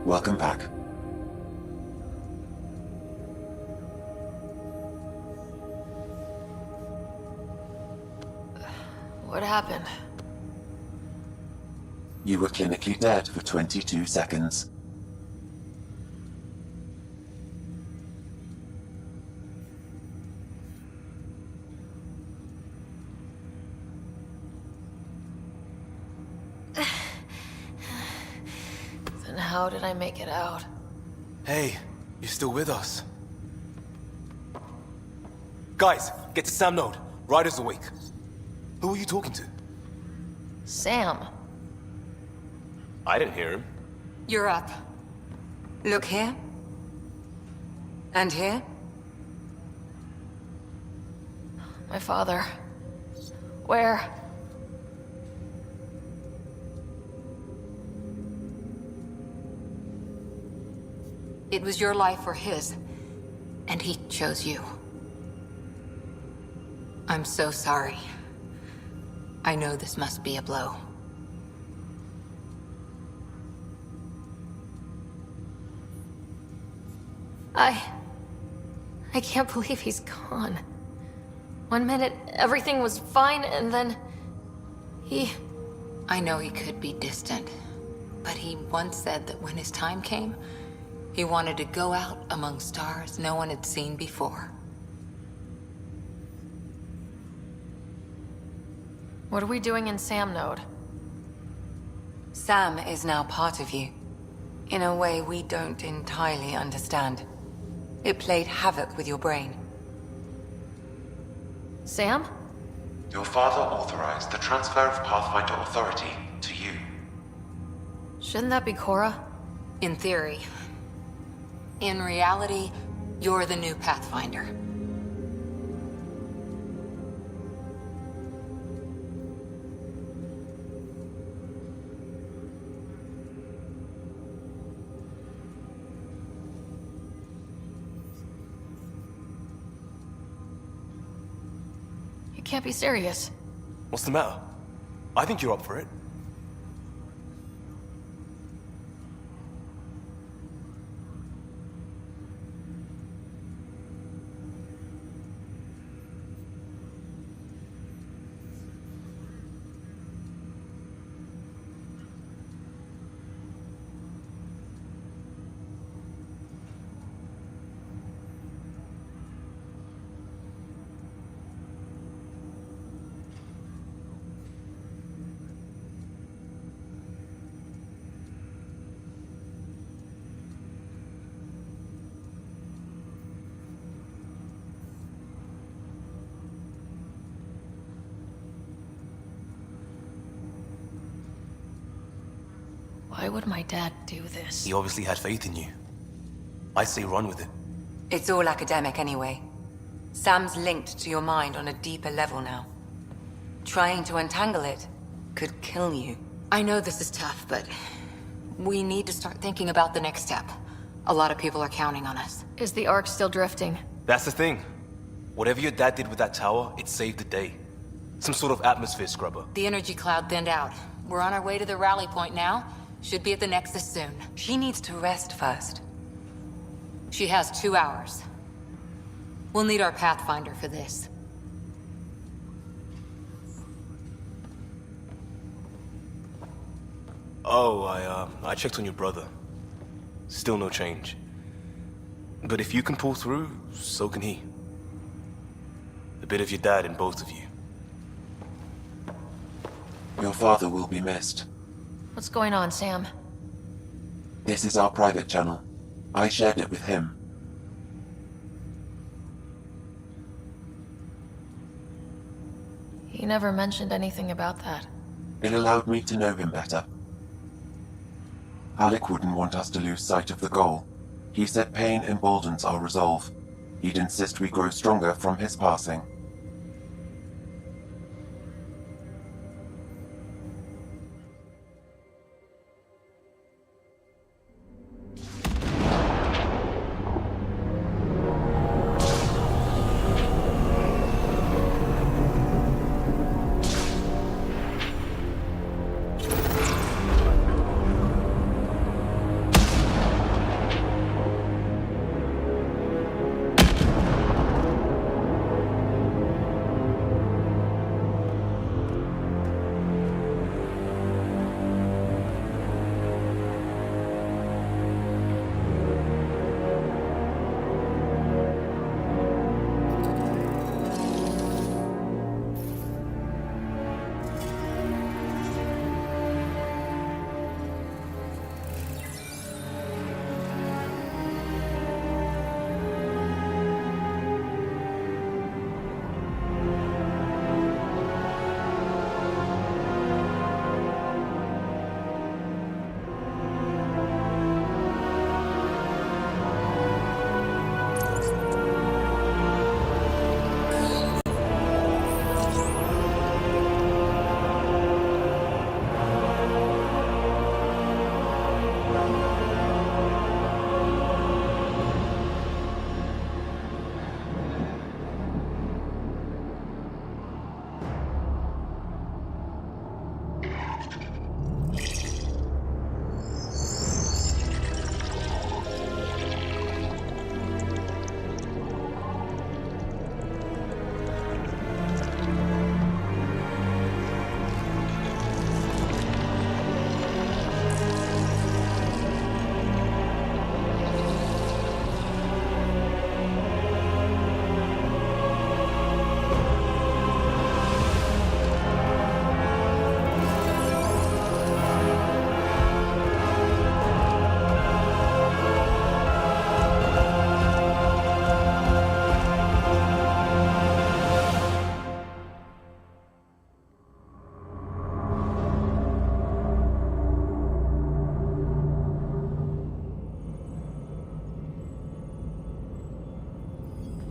[SPEAKER 7] Welcome back.
[SPEAKER 3] What happened?
[SPEAKER 7] You were clinically dead for 22 seconds.
[SPEAKER 3] Then how did I make it out?
[SPEAKER 20] Hey, you're still with us. Guys, get to Sam Node. Ryder's awake. Who are you talking to?
[SPEAKER 3] Sam.
[SPEAKER 20] I didn't hear him.
[SPEAKER 6] You're up. Look here. And here.
[SPEAKER 3] My father. Where?
[SPEAKER 10] It was your life or his, and he chose you. I'm so sorry. I know this must be a blow.
[SPEAKER 3] I can't believe he's gone. 1 minute, everything was fine, and then...
[SPEAKER 10] I know he could be distant, but he once said that when his time came, he wanted to go out among stars no one had seen before.
[SPEAKER 3] What are we doing in Sam Node?
[SPEAKER 6] Sam is now part of you, in a way we don't entirely understand. It played havoc with your brain.
[SPEAKER 3] Sam?
[SPEAKER 7] Your father authorized the transfer of Pathfinder authority to you.
[SPEAKER 3] Shouldn't that be Cora?
[SPEAKER 10] In theory. In reality, you're the new Pathfinder.
[SPEAKER 3] You can't be serious.
[SPEAKER 20] What's the matter? I think you're up for it.
[SPEAKER 3] Why would my dad do this?
[SPEAKER 20] He obviously had faith in you. I say run with it.
[SPEAKER 6] It's all academic anyway. Sam's linked to your mind on a deeper level now. Trying to untangle it could kill you.
[SPEAKER 10] I know this is tough, but we need to start thinking about the next step. A lot of people are counting on us.
[SPEAKER 3] Is the Ark still drifting?
[SPEAKER 20] That's the thing. Whatever your dad did with that tower, it saved the day. Some sort of atmosphere scrubber.
[SPEAKER 10] The energy cloud thinned out. We're on our way to the rally point now. Should be at the Nexus soon.
[SPEAKER 6] She needs to rest first.
[SPEAKER 10] She has 2 hours. We'll need our Pathfinder for this.
[SPEAKER 20] Oh, I checked on your brother. Still no change. But if you can pull through, so can he. A bit of your dad in both of you.
[SPEAKER 7] Your father will be missed.
[SPEAKER 3] What's going on, Sam?
[SPEAKER 7] This is our private channel. I shared it with him.
[SPEAKER 3] He never mentioned anything about that.
[SPEAKER 7] It allowed me to know him better. Alec wouldn't want us to lose sight of the goal. He said pain emboldens our resolve. He'd insist we grow stronger from his passing.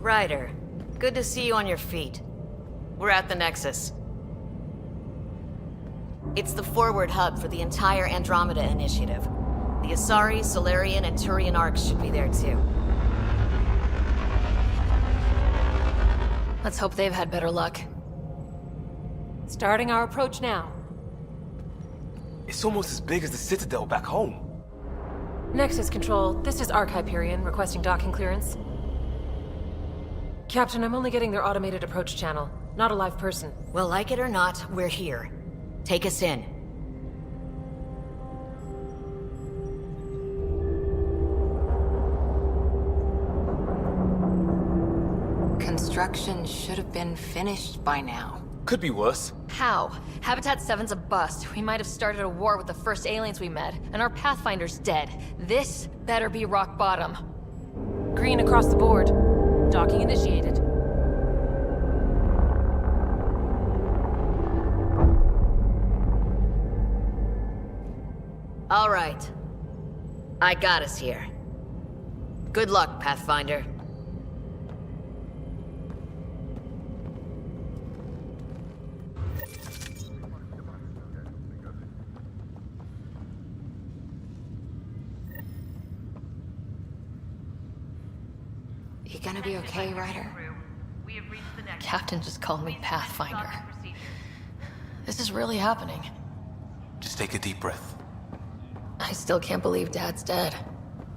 [SPEAKER 14] Ryder, good to see you on your feet. We're at the Nexus. It's the forward hub for the entire Andromeda initiative. The Asari, Solarian, and Turian arcs should be there too.
[SPEAKER 8] Let's hope they've had better luck.
[SPEAKER 12] Starting our approach now.
[SPEAKER 20] It's almost as big as the Citadel back home.
[SPEAKER 12] Nexus Control, this is Arc Hyperion, requesting docking clearance. Captain, I'm only getting their automated approach channel, not a live person.
[SPEAKER 14] Well, like it or not, we're here. Take us in.
[SPEAKER 10] Construction should have been finished by now.
[SPEAKER 20] Could be worse.
[SPEAKER 8] How? Habitat 7's a bust. We might have started a war with the first aliens we met, and our Pathfinder's dead. This better be rock bottom.
[SPEAKER 12] Green across the board. Docking initiated.
[SPEAKER 14] All right. I got us here. Good luck, Pathfinder.
[SPEAKER 10] You gonna be okay, Ryder?
[SPEAKER 8] Captain just called me Pathfinder. This is really happening.
[SPEAKER 20] Just take a deep breath.
[SPEAKER 8] I still can't believe Dad's dead.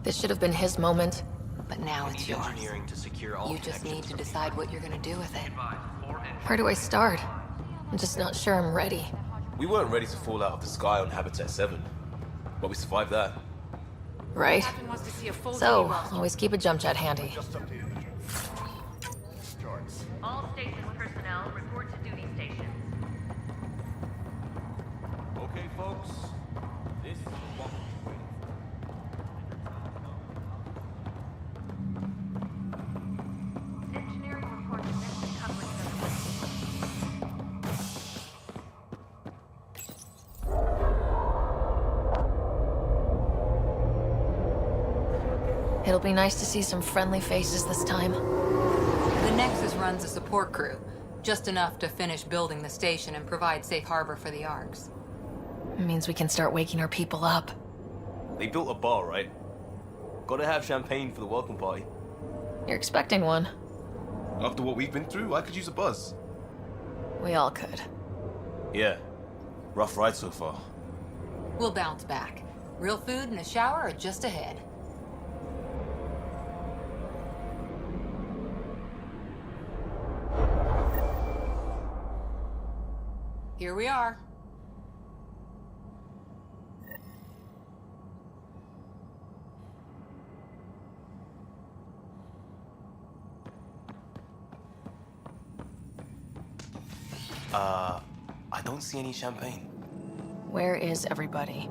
[SPEAKER 8] This should have been his moment.
[SPEAKER 10] But now it's yours. You just need to decide what you're gonna do with it.
[SPEAKER 8] Where do I start? I'm just not sure I'm ready.
[SPEAKER 20] We weren't ready to fall out of the sky on Habitat 7, but we survived that.
[SPEAKER 8] Right? So, always keep a jump jet handy.
[SPEAKER 3] All stations personnel report to duty stations.
[SPEAKER 18] Okay, folks. This is what
[SPEAKER 3] Engineering reports next coupling
[SPEAKER 8] It'll be nice to see some friendly faces this time.
[SPEAKER 10] The Nexus runs a support crew, just enough to finish building the station and provide safe harbor for the Arcs.
[SPEAKER 8] It means we can start waking our people up.
[SPEAKER 20] They built a bar, right? Gotta have champagne for the welcome party.
[SPEAKER 8] You're expecting one.
[SPEAKER 20] After what we've been through, I could use a buzz.
[SPEAKER 8] We all could.
[SPEAKER 20] Yeah. Rough ride so far.
[SPEAKER 10] We'll bounce back. Real food and a shower are just ahead. Here we are.
[SPEAKER 20] I don't see any champagne.
[SPEAKER 8] Where is everybody?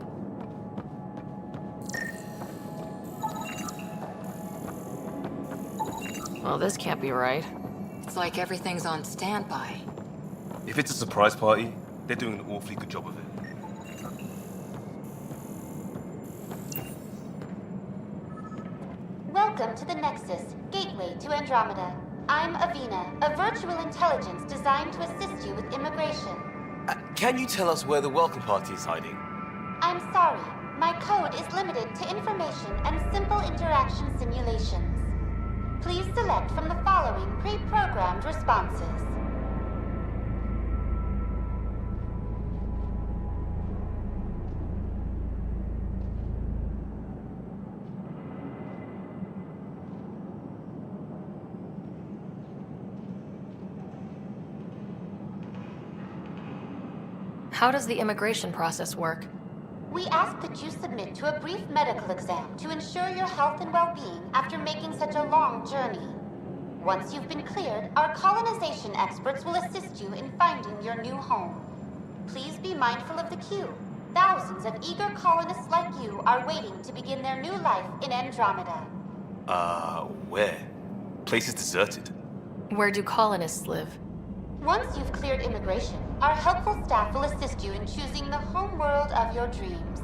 [SPEAKER 8] Well, this can't be right.
[SPEAKER 10] It's like everything's on standby.
[SPEAKER 20] If it's a surprise party, they're doing an awfully good job of it.
[SPEAKER 21] Welcome to the Nexus, gateway to Andromeda. I'm Avina, a virtual intelligence designed to assist you with immigration.
[SPEAKER 20] Can you tell us where the welcome party is hiding?
[SPEAKER 21] I'm sorry, my code is limited to information and simple interaction simulations. Please select from the following pre-programmed responses.
[SPEAKER 8] How does the immigration process work?
[SPEAKER 21] We ask that you submit to a brief medical exam to ensure your health and well-being after making such a long journey. Once you've been cleared, our colonization experts will assist you in finding your new home. Please be mindful of the queue. Thousands of eager colonists like you are waiting to begin their new life in Andromeda.
[SPEAKER 20] Where? Place is deserted.
[SPEAKER 8] Where do colonists live?
[SPEAKER 21] Once you've cleared immigration, our helpful staff will assist you in choosing the home world of your dreams.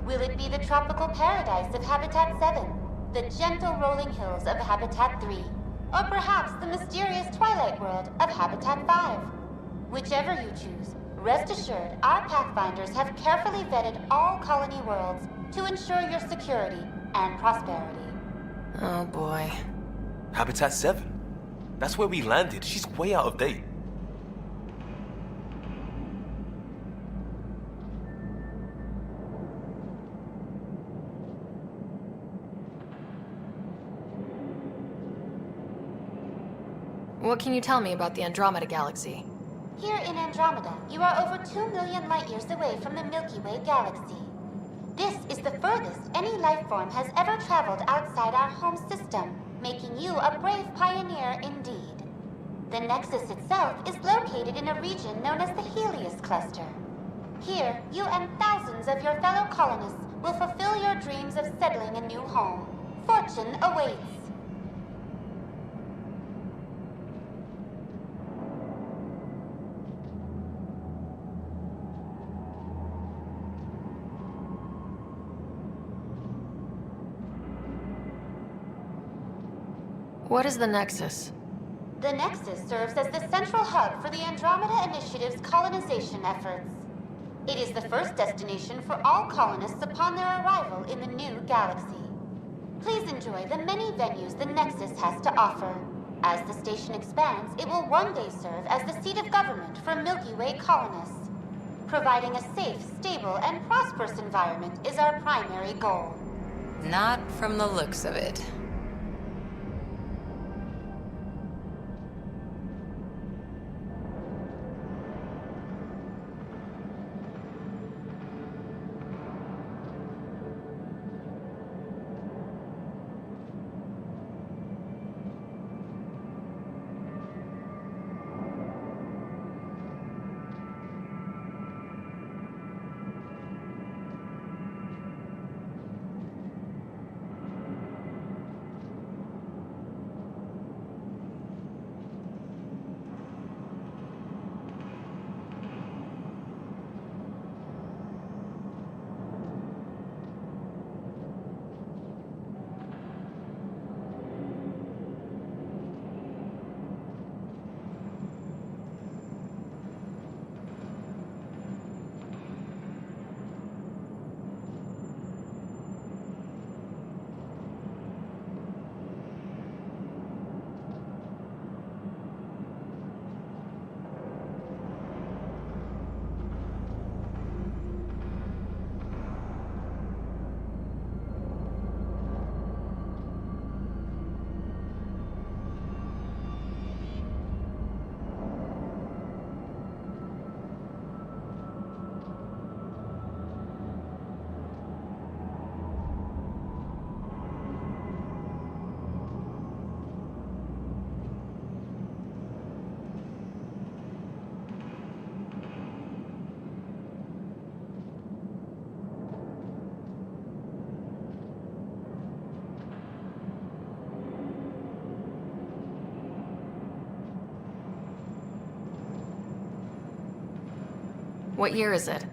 [SPEAKER 21] Will it be the tropical paradise of Habitat 7? The gentle rolling hills of Habitat 3? or perhaps the mysterious twilight world of Habitat 5. Whichever you choose, rest assured our Pathfinders have carefully vetted all colony worlds to ensure your security and prosperity.
[SPEAKER 4] Oh boy.
[SPEAKER 20] Habitat 7? That's where we landed. She's way out of date.
[SPEAKER 8] What can you tell me about the Andromeda galaxy?
[SPEAKER 21] Here in Andromeda, you are over 2 million light years away from the Milky Way galaxy. This is the furthest any life form has ever traveled outside our home system, making you a brave pioneer indeed. The Nexus itself is located in a region known as the Helios Cluster. Here, you and thousands of your fellow colonists will fulfill your dreams of settling a new home. Fortune awaits.
[SPEAKER 8] What is the Nexus?
[SPEAKER 21] The Nexus serves as the central hub for the Andromeda Initiative's colonization efforts. It is the first destination for all colonists upon their arrival in the new galaxy. Please enjoy the many venues the Nexus has to offer. As the station expands, it will one day serve as the seat of government for Milky Way colonists. Providing a safe, stable, and prosperous environment is our primary goal.
[SPEAKER 10] Not from the looks of it.
[SPEAKER 8] What year is it?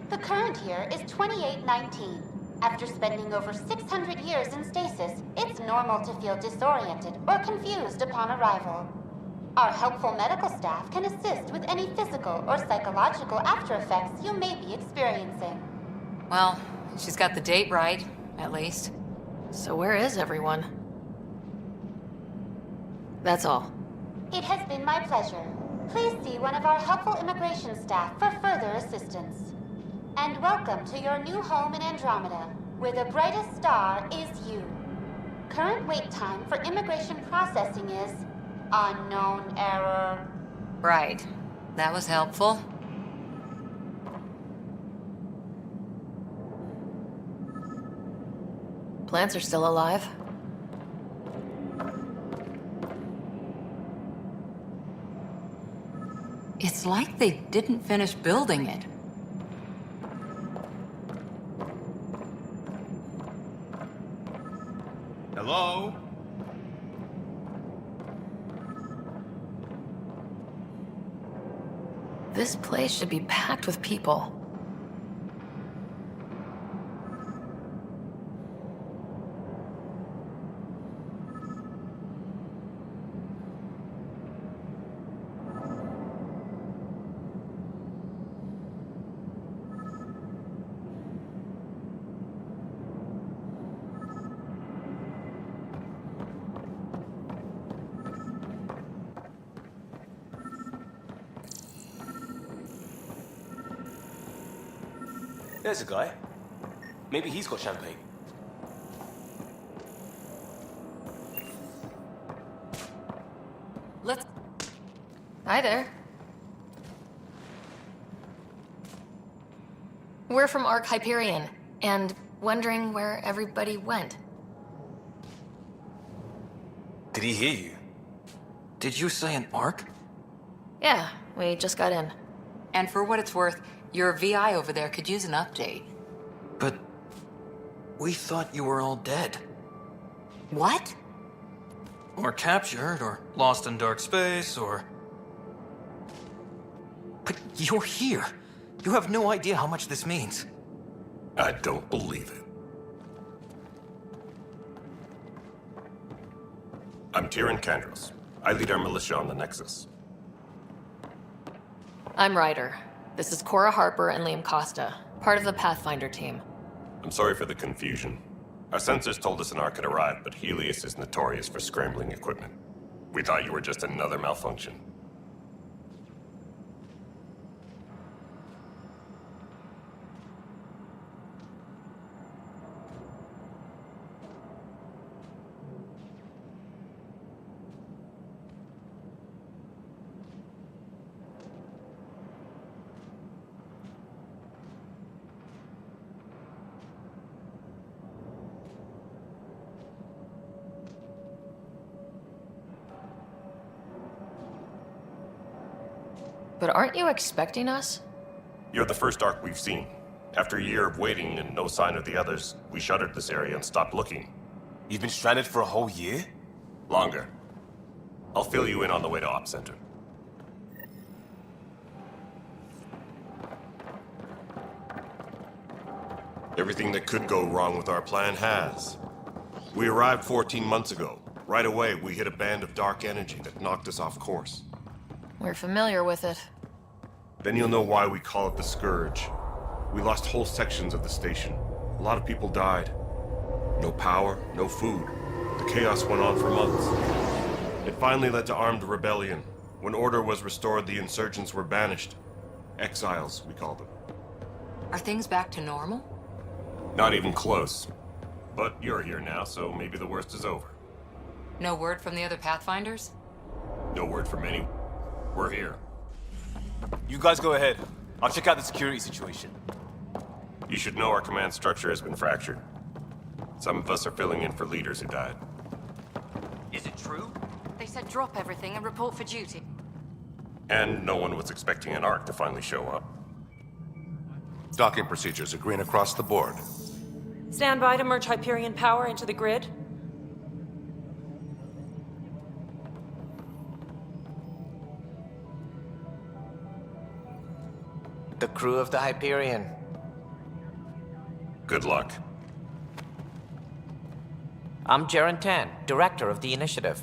[SPEAKER 21] The current year is 2819. After spending over 600 years in stasis, it's normal to feel disoriented or confused upon arrival. Our helpful medical staff can assist with any physical or psychological after effects you may be experiencing.
[SPEAKER 10] Well, she's got the date right, at least.
[SPEAKER 8] So where is everyone? That's all.
[SPEAKER 21] It has been my pleasure. Please see one of our helpful immigration staff for further assistance. And welcome to your new home in Andromeda, where the brightest star is you. Current wait time for immigration processing is unknown error.
[SPEAKER 10] Right. That was helpful.
[SPEAKER 8] Plants are still alive.
[SPEAKER 10] It's like they didn't finish building it.
[SPEAKER 18] Hello?
[SPEAKER 8] This place should be packed with people.
[SPEAKER 20] There's a guy. Maybe he's got champagne.
[SPEAKER 10] Let's...
[SPEAKER 8] Hi there. We're from Ark Hyperion, and wondering where everybody went.
[SPEAKER 20] Did he hear you?
[SPEAKER 2] Did you say an arc?
[SPEAKER 8] Yeah, we just got in.
[SPEAKER 10] And for what it's worth, your VI over there could use an update.
[SPEAKER 2] But we thought you were all dead.
[SPEAKER 10] What?
[SPEAKER 2] Or captured, or lost in dark space, or... But you're here. You have no idea how much this means.
[SPEAKER 16] I don't believe it. I'm Tyrion Kandros. I lead our militia on the Nexus.
[SPEAKER 8] I'm Ryder. This is Cora Harper and Liam Costa, part of the Pathfinder team.
[SPEAKER 16] I'm sorry for the confusion. Our sensors told us an Ark had arrived, but Helios is notorious for scrambling equipment. We thought you were just another malfunction.
[SPEAKER 8] But aren't you expecting us?
[SPEAKER 16] You're the first Ark we've seen. After a year of waiting and no sign of the others, we shuttered this area and stopped looking.
[SPEAKER 20] You've been stranded for a whole year?
[SPEAKER 16] Longer. I'll fill you in on the way to Op Center. Everything that could go wrong with our plan has. We arrived 14 months ago. Right away, we hit a band of dark energy that knocked us off course.
[SPEAKER 8] We're familiar with it.
[SPEAKER 16] Then you'll know why we call it the Scourge. We lost whole sections of the station. A lot of people died. No power, no food. The chaos went on for months. It finally led to armed rebellion. When order was restored, the insurgents were banished. Exiles, we call them.
[SPEAKER 10] Are things back to normal?
[SPEAKER 16] Not even close. But you're here now, so maybe the worst is over.
[SPEAKER 10] No word from the other Pathfinders?
[SPEAKER 16] No word from anyone. We're here.
[SPEAKER 20] You guys go ahead. I'll check out the security situation.
[SPEAKER 16] You should know our command structure has been fractured. Some of us are filling in for leaders who died.
[SPEAKER 2] Is it true?
[SPEAKER 10] They said drop everything and report for duty.
[SPEAKER 16] And no one was expecting an Ark to finally show up.
[SPEAKER 15] Docking procedures are green across the board.
[SPEAKER 12] Stand by to merge Hyperion power into the grid.
[SPEAKER 22] The crew of the Hyperion.
[SPEAKER 16] Good luck.
[SPEAKER 22] I'm Jaren Tan, director of the initiative.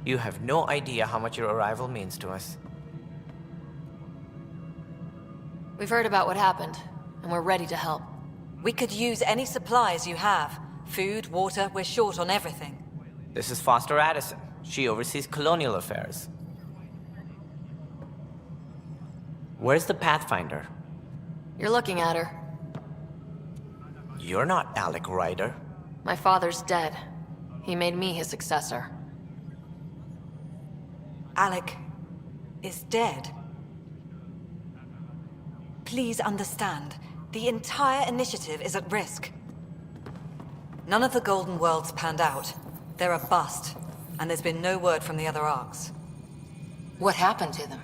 [SPEAKER 22] You have no idea how much your arrival means to us.
[SPEAKER 8] We've heard about what happened, and we're ready to help.
[SPEAKER 6] We could use any supplies you have. Food, water, we're short on everything.
[SPEAKER 22] This is Foster Addison. She oversees colonial affairs. Where's the Pathfinder?
[SPEAKER 8] You're looking at her.
[SPEAKER 22] You're not Alec Ryder.
[SPEAKER 8] My father's dead. He made me his successor.
[SPEAKER 6] Alec is dead. Please understand, the entire initiative is at risk. None of the Golden Worlds panned out. They're a bust, and there's been no word from the other Arks.
[SPEAKER 10] What happened to them?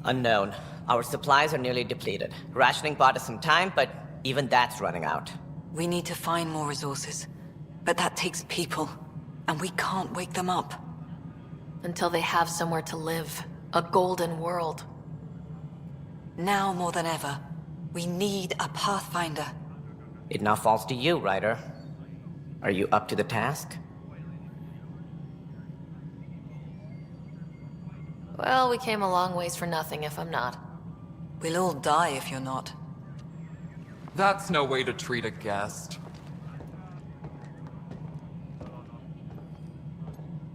[SPEAKER 22] Unknown. Our supplies are nearly depleted. Rationing bought us some time, but even that's running out.
[SPEAKER 6] We need to find more resources, but that takes people, and we can't wake them up.
[SPEAKER 8] Until they have somewhere to live. A golden world.
[SPEAKER 6] Now more than ever, we need a Pathfinder.
[SPEAKER 22] It now falls to you, Ryder. Are you up to the task?
[SPEAKER 8] Well, we came a long ways for nothing if I'm not.
[SPEAKER 6] We'll all die if you're not.
[SPEAKER 23] That's no way to treat a guest.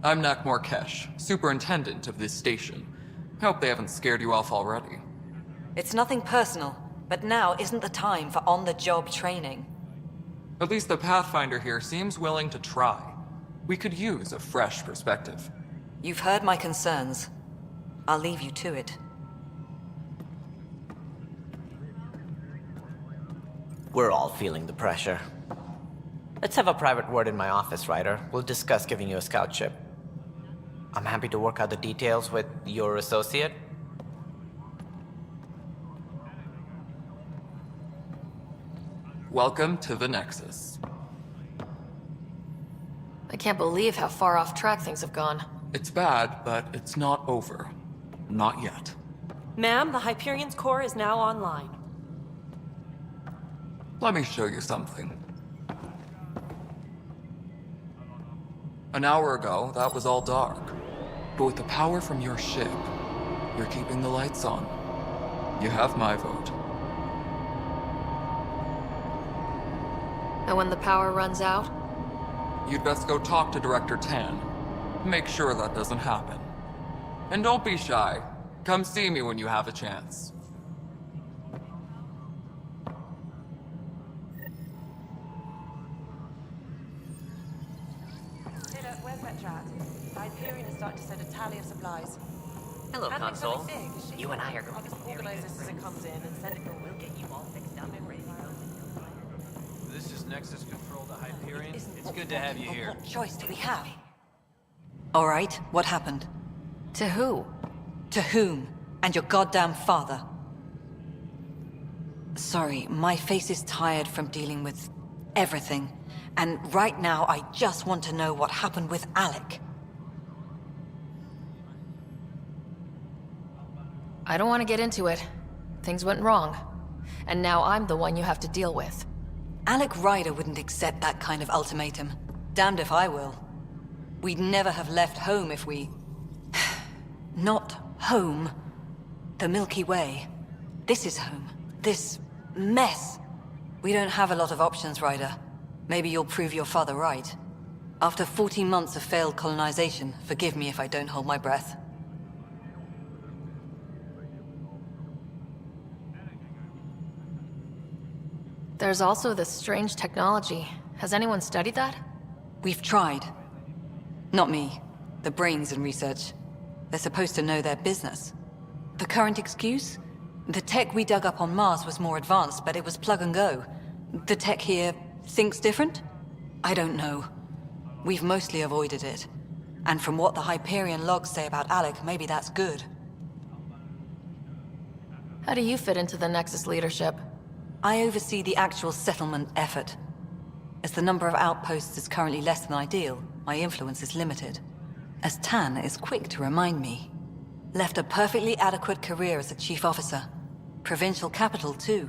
[SPEAKER 23] I'm Nak Morkesh, superintendent of this station. Hope they haven't scared you off already.
[SPEAKER 6] It's nothing personal, But now isn't the time for on-the-job training.
[SPEAKER 23] At least the Pathfinder here seems willing to try. We could use a fresh perspective.
[SPEAKER 6] You've heard my concerns. I'll leave you to it.
[SPEAKER 22] We're all feeling the pressure. Let's have a private word in my office, Ryder. We'll discuss giving you a scout ship. I'm happy to work out the details with your associate.
[SPEAKER 23] Welcome to the Nexus.
[SPEAKER 8] I can't believe how far off track things have gone.
[SPEAKER 23] It's bad, but it's not over. Not yet.
[SPEAKER 5] Ma'am, the Hyperion's core is now online.
[SPEAKER 23] Let me show you something. An hour ago, that was all dark. But with the power from your ship, you're keeping the lights on. You have my vote.
[SPEAKER 8] And when the power runs out?
[SPEAKER 23] You'd best go talk to Director Tan. Make sure that doesn't happen. And don't be shy. Come see me when you have a chance.
[SPEAKER 4] Where's Metrat? The Hyperion is starting to send a tally of supplies.
[SPEAKER 22] Hello,
[SPEAKER 4] Handling's
[SPEAKER 22] Console.
[SPEAKER 4] something big.
[SPEAKER 22] You and I are going
[SPEAKER 4] I'll
[SPEAKER 22] to
[SPEAKER 4] just
[SPEAKER 22] be very
[SPEAKER 4] organize
[SPEAKER 22] good
[SPEAKER 4] this as it comes in and send it.
[SPEAKER 22] We'll get you all fixed up and ready to go.
[SPEAKER 9] This is Nexus Control to Hyperion. It's good to have you here.
[SPEAKER 6] What choice do we have? All right, what happened?
[SPEAKER 8] To who?
[SPEAKER 6] To whom? And your goddamn father. Sorry, my face is tired from dealing with everything. And right now, I just want to know what happened with Alec.
[SPEAKER 8] I don't want to get into it. Things went wrong. And now I'm the one you have to deal with.
[SPEAKER 6] Alec Ryder wouldn't accept that kind of ultimatum. Damned if I will. We'd never have left home if we... Not home. The Milky Way. This is home. This mess. We don't have a lot of options, Ryder. Maybe you'll prove your father right. After 14 months of failed colonization, forgive me if I don't hold my breath.
[SPEAKER 8] There's also this strange technology. Has anyone studied that?
[SPEAKER 6] We've tried. Not me. The brains in research. They're supposed to know their business. The current excuse? The tech we dug up on Mars was more advanced, but it was plug and go. The tech here thinks different? I don't know. We've mostly avoided it. And from what the Hyperion logs say about Alec, maybe that's good.
[SPEAKER 8] How do you fit into the Nexus leadership?
[SPEAKER 6] I oversee the actual settlement effort. As the number of outposts is currently less than ideal, my influence is limited. As Tan is quick to remind me. Left a perfectly adequate career as a chief officer. Provincial capital, too.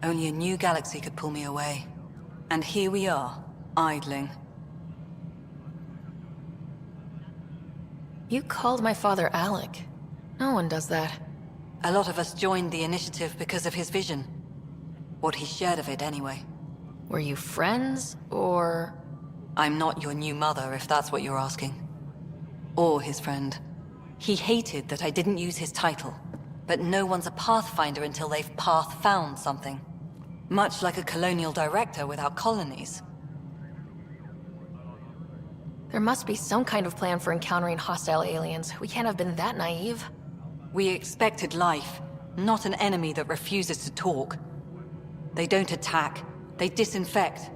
[SPEAKER 6] Only a new galaxy could pull me away. And here we are, idling.
[SPEAKER 8] You called my father Alec. No one does that.
[SPEAKER 6] A lot of us joined the initiative because of his vision. What he shared of it, anyway.
[SPEAKER 8] Were you friends, or...?
[SPEAKER 6] I'm not your new mother, if that's what you're asking. Or his friend. He hated that I didn't use his title. But no one's a Pathfinder until they've path-found something. Much like a colonial director without colonies.
[SPEAKER 8] There must be some kind of plan for encountering hostile aliens. We can't have been that naive.
[SPEAKER 6] We expected life, not an enemy that refuses to talk. They don't attack. They disinfect.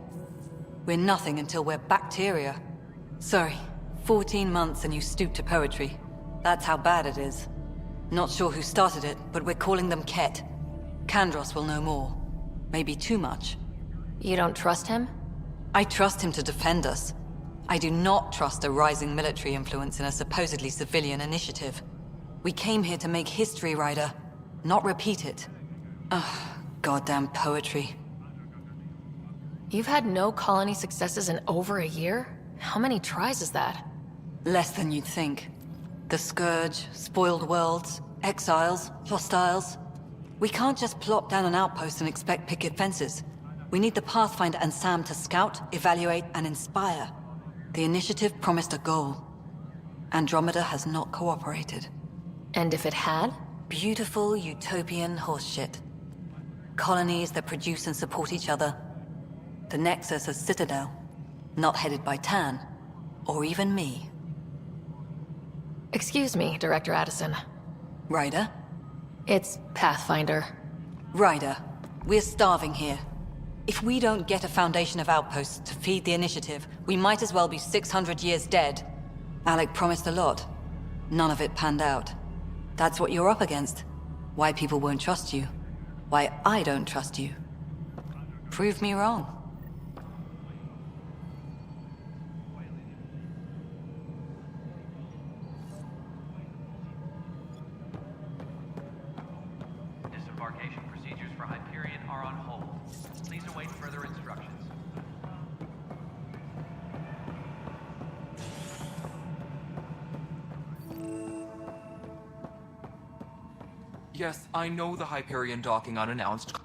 [SPEAKER 6] We're nothing until we're bacteria. Sorry, 14 months and you stoop to poetry. That's how bad it is. Not sure who started it, but we're calling them Ket. Kandros will know more. Maybe too much.
[SPEAKER 8] You don't trust him?
[SPEAKER 6] I trust him to defend us. I do not trust a rising military influence in a supposedly civilian initiative. We came here to make history, Ryder, not repeat it. Ugh, goddamn poetry.
[SPEAKER 8] You've had no colony successes in over a year? How many tries is that?
[SPEAKER 6] Less than you'd think. The Scourge, spoiled worlds, exiles, hostiles. We can't just plop down an outpost and expect picket fences. We need the Pathfinder and Sam to scout, evaluate, and inspire. The initiative promised a goal. Andromeda has not cooperated.
[SPEAKER 8] And if it had?
[SPEAKER 6] Beautiful utopian horseshit.
[SPEAKER 11] Colonies that produce and support each other. The Nexus as Citadel, not headed by Tan, or even me.
[SPEAKER 3] Excuse me, Director Addison.
[SPEAKER 11] Ryder?
[SPEAKER 3] It's Pathfinder.
[SPEAKER 11] Ryder, we're starving here. If we don't get a foundation of outposts to feed the initiative, we might as well be 600 years dead. Alec promised a lot. None of it panned out. That's what you're up against. Why people won't trust you. Why I don't trust you. Prove me wrong.
[SPEAKER 9] Disembarkation procedures for Hyperion are on hold. Please await further instructions.
[SPEAKER 23] Yes, I know the Hyperion docking unannounced.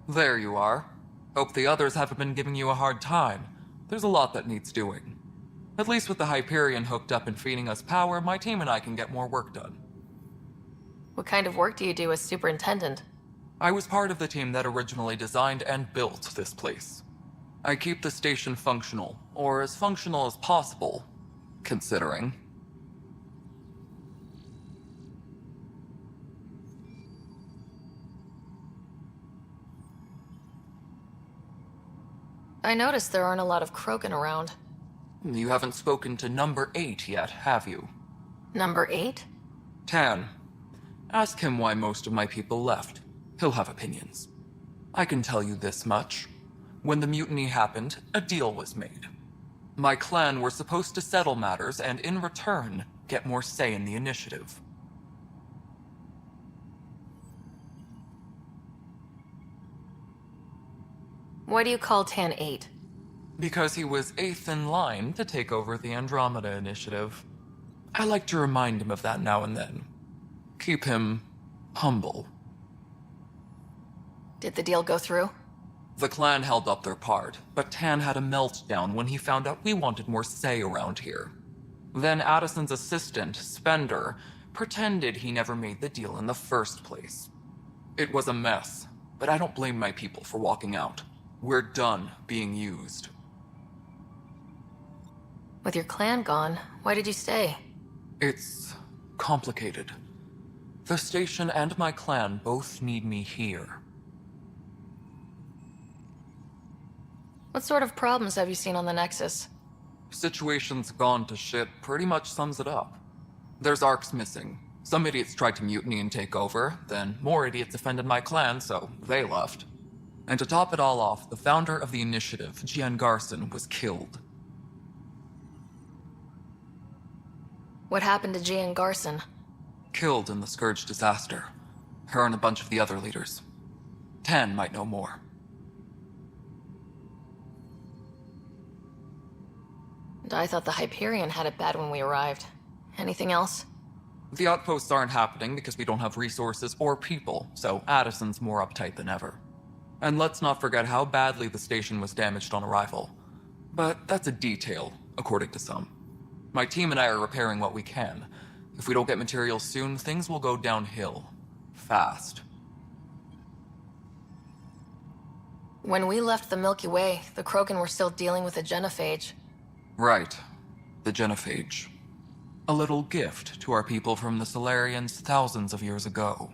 [SPEAKER 23] There you are. Hope the others haven't been giving you a hard time. There's a lot that needs doing. At least with the Hyperion hooked up and feeding us power, my team and I can get more work done.
[SPEAKER 3] What kind of work do you do as superintendent?
[SPEAKER 23] I was part of the team that originally designed and built this place. I keep the station functional, or as functional as possible, considering.
[SPEAKER 3] I noticed there aren't a lot of Krogan around.
[SPEAKER 23] You haven't spoken to number 8 yet, have you?
[SPEAKER 3] Number 8?
[SPEAKER 23] Tan. Ask him why most of my people left. He'll have opinions. I can tell you this much. When the mutiny happened, a deal was made. My clan were supposed to settle matters and, in return, get more say in the initiative.
[SPEAKER 3] Why do you call Tan 8?
[SPEAKER 23] Because he was 8th in line to take over the Andromeda initiative. I like to remind him of that now and then. Keep him humble.
[SPEAKER 3] Did the deal go through?
[SPEAKER 23] The clan held up their part, but Tan had a meltdown when he found out we wanted more say around here. Then Addison's assistant, Spender, pretended he never made the deal in the first place. It was a mess, but I don't blame my people for walking out. We're done being used.
[SPEAKER 3] With your clan gone, why did you stay?
[SPEAKER 23] It's complicated. The station and my clan both need me here.
[SPEAKER 3] What sort of problems have you seen on the Nexus?
[SPEAKER 23] Situation's gone to shit pretty much sums it up. There's arcs missing. Some idiots tried to mutiny and take over, then more idiots offended my clan, so they left. And to top it all off, the founder of the initiative, Jian Garson, was killed.
[SPEAKER 3] What happened to Jian Garson?
[SPEAKER 23] Killed in the Scourge disaster. Her and a bunch of the other leaders. Tan might know more.
[SPEAKER 3] And I thought the Hyperion had it bad when we arrived. Anything else?
[SPEAKER 23] The outposts aren't happening because we don't have resources or people, so Addison's more uptight than ever. And let's not forget how badly the station was damaged on arrival. But that's a detail, according to some. My team and I are repairing what we can. If we don't get materials soon, things will go downhill. Fast.
[SPEAKER 3] When we left the Milky Way, the Krogan were still dealing with the genophage.
[SPEAKER 23] Right. The genophage. A little gift to our people from the Solarians thousands of years ago.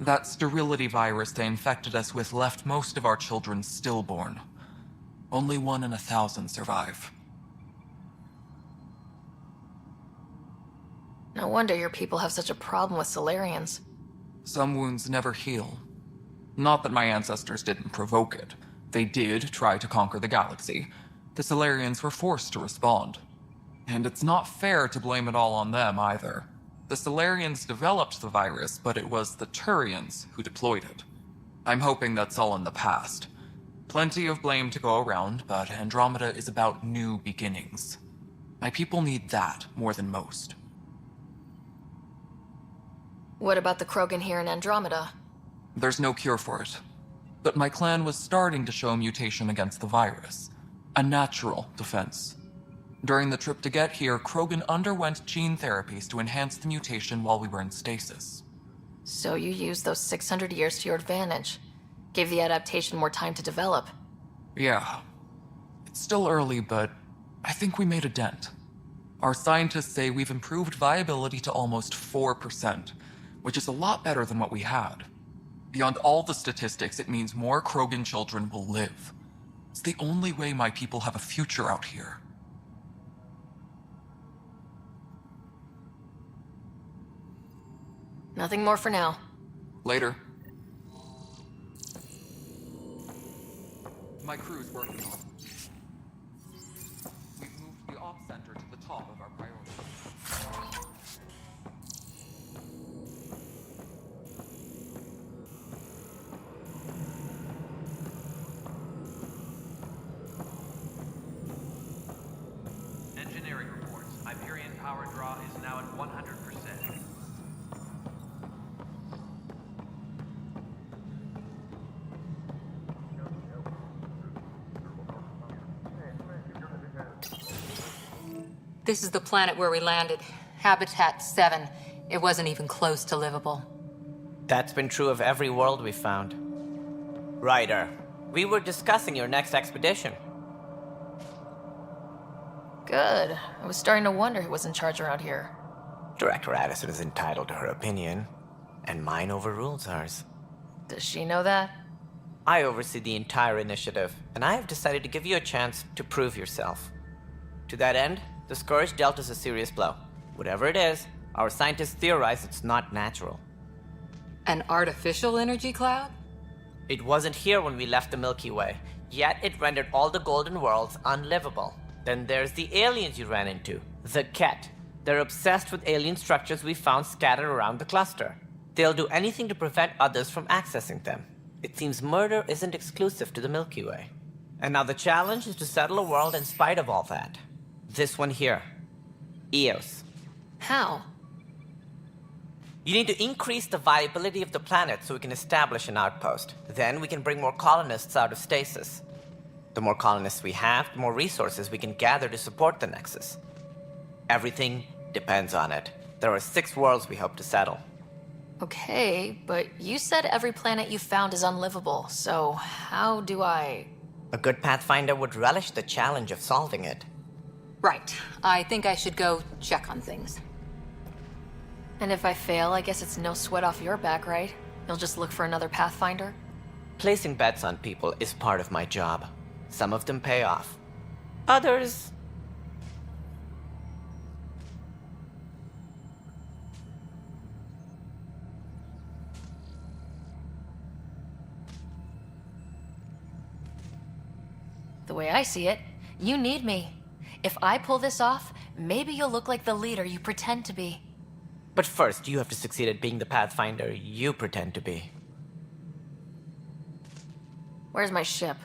[SPEAKER 23] That sterility virus they infected us with left most of our children stillborn. Only 1 in 1,000 survive.
[SPEAKER 3] No wonder your people have such a problem with Solarians.
[SPEAKER 23] Some wounds never heal. Not that my ancestors didn't provoke it. They did try to conquer the galaxy. The Solarians were forced to respond. And it's not fair to blame it all on them either. The Solarians developed the virus, but it was the Turians who deployed it. I'm hoping that's all in the past. Plenty of blame to go around, but Andromeda is about new beginnings. My people need that more than most.
[SPEAKER 3] What about the Krogan here in Andromeda?
[SPEAKER 23] There's no cure for it. But my clan was starting to show mutation against the virus. A natural defense. During the trip to get here, Krogan underwent gene therapies to enhance the mutation while we were in stasis.
[SPEAKER 8] So you used those 600 years to your advantage. Gave the adaptation more time to develop.
[SPEAKER 23] Yeah. It's still early, but I think we made a dent. Our scientists say we've improved viability to almost 4%, which is a lot better than what we had. Beyond all the statistics, it means more Krogan children will live. It's the only way my people have a future out here.
[SPEAKER 8] Nothing more for now.
[SPEAKER 23] Later. My crew's working on it. We've moved the ops center to the top of our priority.
[SPEAKER 9] Engineering reports. Hyperion power draw is now at 100%.
[SPEAKER 10] This is the planet where we landed. Habitat 7. It wasn't even close to livable.
[SPEAKER 22] That's been true of every world we found. Ryder, we were discussing your next expedition.
[SPEAKER 8] Good. I was starting to wonder who was in charge around here.
[SPEAKER 22] Director Addison is entitled to her opinion, and mine overrules hers.
[SPEAKER 8] Does she know that?
[SPEAKER 22] I oversee the entire initiative, and I have decided to give you a chance to prove yourself. To that end, the Scourge dealt us a serious blow. Whatever it is, our scientists theorize it's not natural.
[SPEAKER 10] An artificial energy cloud?
[SPEAKER 22] It wasn't here when we left the Milky Way, yet it rendered all the golden worlds unlivable. Then there's the aliens you ran into, the Ket. They're obsessed with alien structures we found scattered around the cluster. They'll do anything to prevent others from accessing them. It seems murder isn't exclusive to the Milky Way. And now the challenge is to settle a world in spite of all that. This one here. Eos.
[SPEAKER 8] How?
[SPEAKER 22] You need to increase the viability of the planet so we can establish an outpost. Then we can bring more colonists out of stasis. The more colonists we have, the more resources we can gather to support the Nexus. Everything depends on it. There are 6 worlds we hope to settle.
[SPEAKER 8] Okay, but you said every planet you found is unlivable, so how do I...
[SPEAKER 22] A good Pathfinder would relish the challenge of solving it.
[SPEAKER 10] Right. I think I should go check on things.
[SPEAKER 8] And if I fail, I guess it's no sweat off your back, right? You'll just look for another Pathfinder?
[SPEAKER 22] Placing bets on people is part of my job. Some of them pay off. Others...
[SPEAKER 8] The way I see it, you need me. If I pull this off, maybe you'll look like the leader you pretend to be.
[SPEAKER 22] But first, you have to succeed at being the Pathfinder you pretend to be.
[SPEAKER 8] Where's my ship?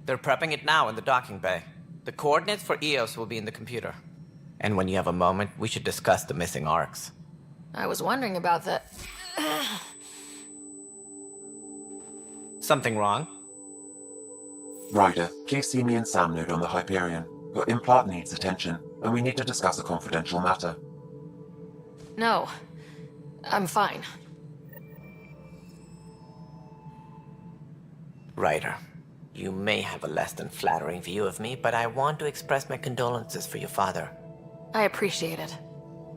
[SPEAKER 22] They're prepping it now in the docking bay. The coordinates for Eos will be in the computer. And when you have a moment, we should discuss the missing arcs.
[SPEAKER 8] I was wondering about that.
[SPEAKER 22] Something wrong?
[SPEAKER 7] Ryder, please see me and Sam node on the Hyperion. Your implant needs attention, and we need to discuss a confidential matter.
[SPEAKER 8] No. I'm fine.
[SPEAKER 22] Ryder, you may have a less than flattering view of me, but I want to express my condolences for your father.
[SPEAKER 8] I appreciate it.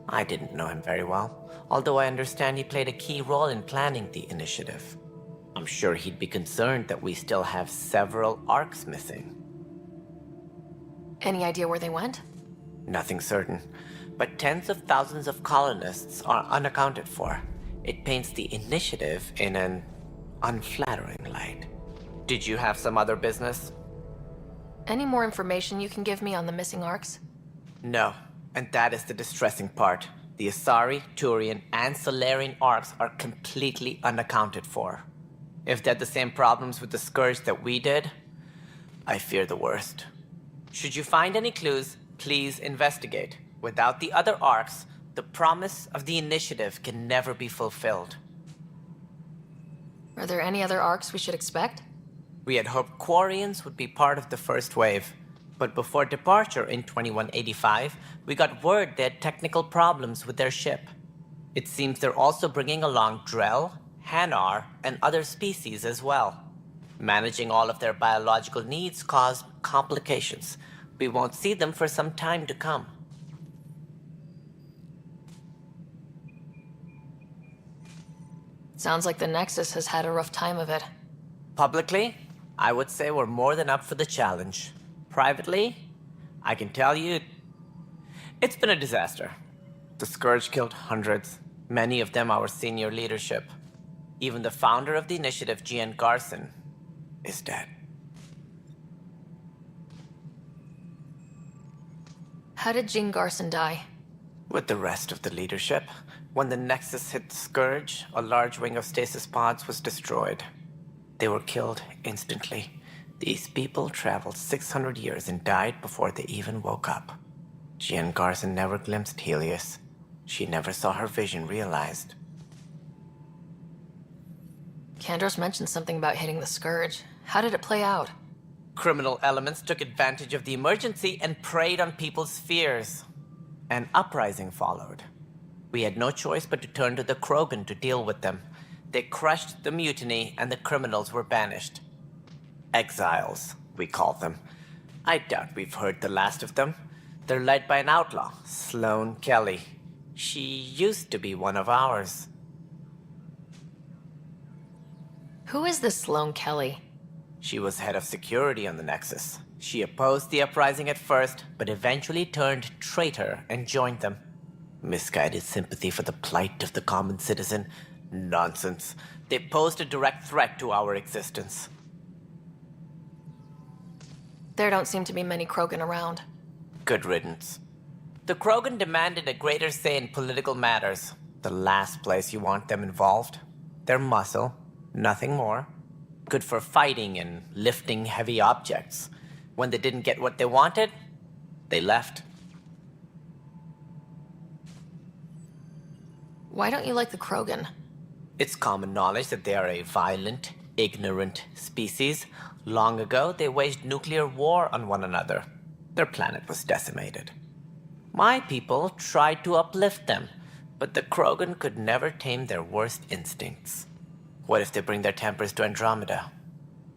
[SPEAKER 22] I didn't know him very well, although I understand he played a key role in planning the initiative. I'm sure he'd be concerned that we still have several arcs missing.
[SPEAKER 8] Any idea where they went?
[SPEAKER 22] Nothing certain, but tens of thousands of colonists are unaccounted for. It paints the initiative in an unflattering light. Did you have some other business?
[SPEAKER 8] Any more information you can give me on the missing arcs?
[SPEAKER 22] No, and that is the distressing part. The Asari, Turian, and Solarian arcs are completely unaccounted for. If they had the same problems with the Scourge that we did, I fear the worst. Should you find any clues, please investigate. Without the other arcs, the promise of the initiative can never be fulfilled.
[SPEAKER 8] Are there any other arcs we should expect?
[SPEAKER 22] We had hoped Quarians would be part of the first wave, but before departure in 2185, we got word they had technical problems with their ship. It seems they're also bringing along Drell, Hanar, and other species as well. Managing all of their biological needs caused complications. We won't see them for some time to come.
[SPEAKER 3] Sounds like the Nexus has had a rough time of it.
[SPEAKER 22] Publicly, I would say we're more than up for the challenge. Privately, I can tell you, it's been a disaster. The Scourge killed hundreds, many of them our senior leadership. Even the founder of the initiative, Gian Garson, is dead.
[SPEAKER 3] How did Jean Garson die?
[SPEAKER 22] With the rest of the leadership, when the Nexus hit the Scourge, a large wing of stasis pods was destroyed. They were killed instantly. These people traveled 600 years and died before they even woke up. Jean Garson never glimpsed Helios. She never saw her vision realized.
[SPEAKER 3] Kandros mentioned something about hitting the Scourge. How did it play out?
[SPEAKER 22] Criminal elements took advantage of the emergency and preyed on people's fears. An uprising followed. We had no choice but to turn to the Krogan to deal with them. They crushed the mutiny and the criminals were banished. Exiles, we call them. I doubt we've heard the last of them. They're led by an outlaw, Sloane Kelly. She used to be one of ours.
[SPEAKER 3] Who is this Sloane Kelly?
[SPEAKER 22] She was head of security on the Nexus. She opposed the uprising at first, but eventually turned traitor and joined them. Misguided sympathy for the plight of the common citizen? Nonsense. They posed a direct threat to our existence.
[SPEAKER 3] There don't seem to be many Krogan around.
[SPEAKER 22] Good riddance. The Krogan demanded a greater say in political matters. The last place you want them involved. They're muscle, nothing more. Good for fighting and lifting heavy objects. When they didn't get what they wanted, they left.
[SPEAKER 3] Why don't you like the Krogan?
[SPEAKER 22] It's common knowledge that they are a violent, ignorant species. Long ago, they waged nuclear war on one another. Their planet was decimated. My people tried to uplift them, but the Krogan could never tame their worst instincts. What if they bring their tempers to Andromeda?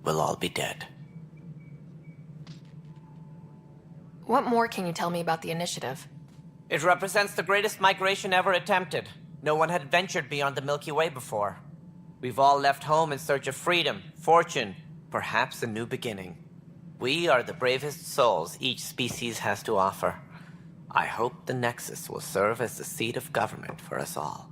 [SPEAKER 22] We'll all be dead.
[SPEAKER 3] What more can you tell me about the initiative?
[SPEAKER 22] It represents the greatest migration ever attempted. No one had ventured beyond the Milky Way before. We've all left home in search of freedom, fortune, perhaps a new beginning. We are the bravest souls each species has to offer. I hope the Nexus will serve as the seat of government for us all.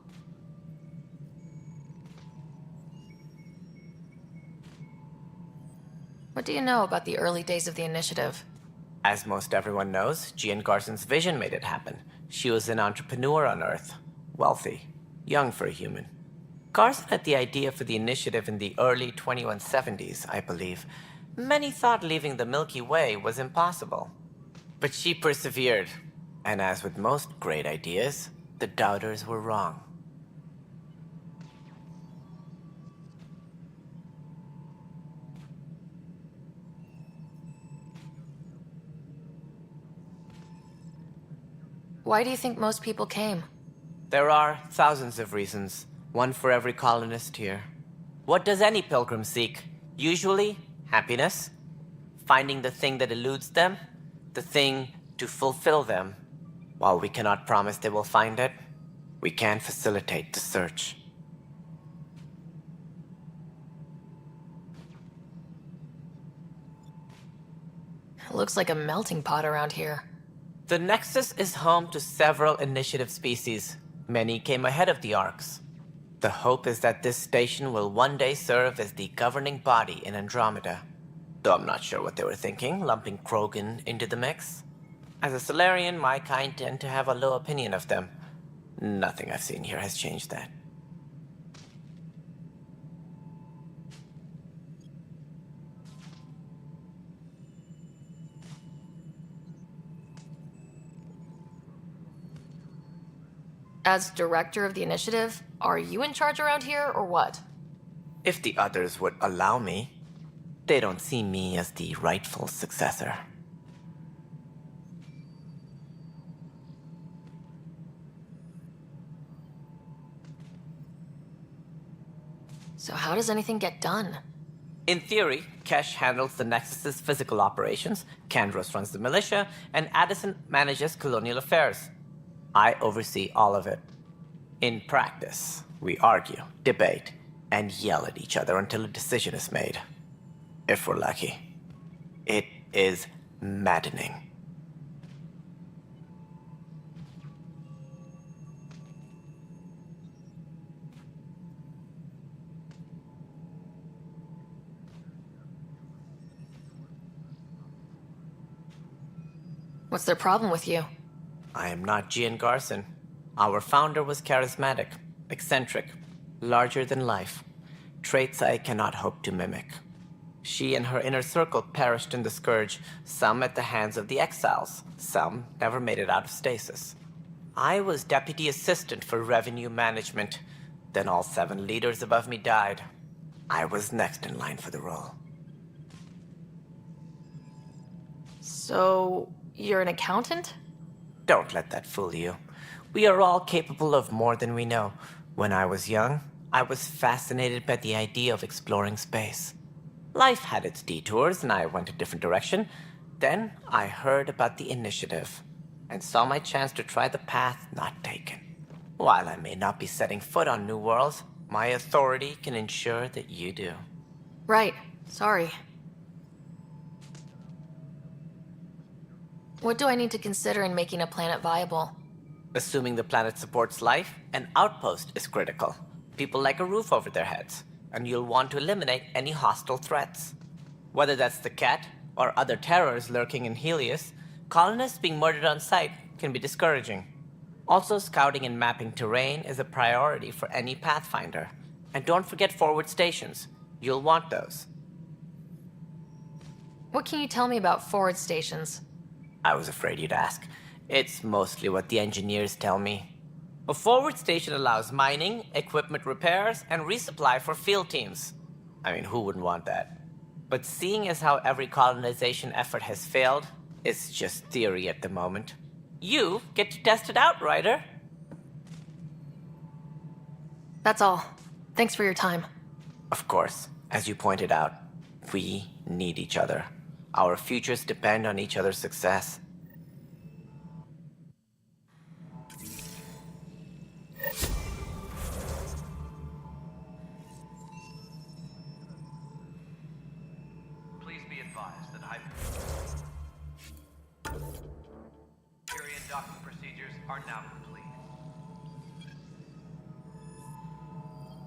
[SPEAKER 3] What do you know about the early days of the initiative?
[SPEAKER 22] As most everyone knows, Gian Garson's vision made it happen. She was an entrepreneur on Earth. Wealthy. Young for a human. Garson had the idea for the initiative in the early 2170s, I believe. Many thought leaving the Milky Way was impossible. But she persevered. And as with most great ideas, the doubters were wrong.
[SPEAKER 3] Why do you think most people came?
[SPEAKER 22] There are thousands of reasons, one for every colonist here. What does any pilgrim seek? Usually, happiness. Finding the thing that eludes them, the thing to fulfill them. While we cannot promise they will find it, we can facilitate the search.
[SPEAKER 3] It looks like a melting pot around here.
[SPEAKER 22] The Nexus is home to several initiative species. Many came ahead of the Arks. The hope is that this station will one day serve as the governing body in Andromeda. Though I'm not sure what they were thinking, lumping Krogan into the mix. As a Solarian, my kind tend to have a low opinion of them. Nothing I've seen here has changed that.
[SPEAKER 3] As director of the initiative, are you in charge around here, or what?
[SPEAKER 22] If the others would allow me, they don't see me as the rightful successor.
[SPEAKER 3] So how does anything get done?
[SPEAKER 22] In theory, Kesh handles the Nexus's physical operations, Kandros runs the militia, and Addison manages colonial affairs. I oversee all of it. In practice, we argue, debate, and yell at each other until a decision is made. If we're lucky. It is maddening.
[SPEAKER 3] What's their problem with you?
[SPEAKER 22] I am not Gian Garson. Our founder was charismatic, eccentric, larger than life. Traits I cannot hope to mimic. She and her inner circle perished in the Scourge, some at the hands of the Exiles, some never made it out of stasis. I was deputy assistant for revenue management. Then all 7 leaders above me died. I was next in line for the role.
[SPEAKER 3] So, you're an accountant?
[SPEAKER 22] Don't let that fool you. We are all capable of more than we know. When I was young, I was fascinated by the idea of exploring space. Life had its detours, and I went a different direction. Then I heard about the initiative, and saw my chance to try the path not taken. While I may not be setting foot on new worlds, my authority can ensure that you do.
[SPEAKER 3] Right. Sorry. What do I need to consider in making a planet viable?
[SPEAKER 22] Assuming the planet supports life, an outpost is critical. People like a roof over their heads, and you'll want to eliminate any hostile threats. Whether that's the cat or other terrors lurking in Helios, colonists being murdered on sight can be discouraging. Also, scouting and mapping terrain is a priority for any Pathfinder. And don't forget forward stations. You'll want those.
[SPEAKER 3] What can you tell me about forward stations?
[SPEAKER 22] I was afraid you'd ask. It's mostly what the engineers tell me. A forward station allows mining, equipment repairs, and resupply for field teams. I mean, who wouldn't want that? But seeing as how every colonization effort has failed, it's just theory at the moment. You get to test it out, Ryder.
[SPEAKER 3] That's all. Thanks for your time.
[SPEAKER 22] Of course, as you pointed out, we need each other. Our futures depend on each other's success.
[SPEAKER 9] Please be advised that Hyperion docking procedures are now complete.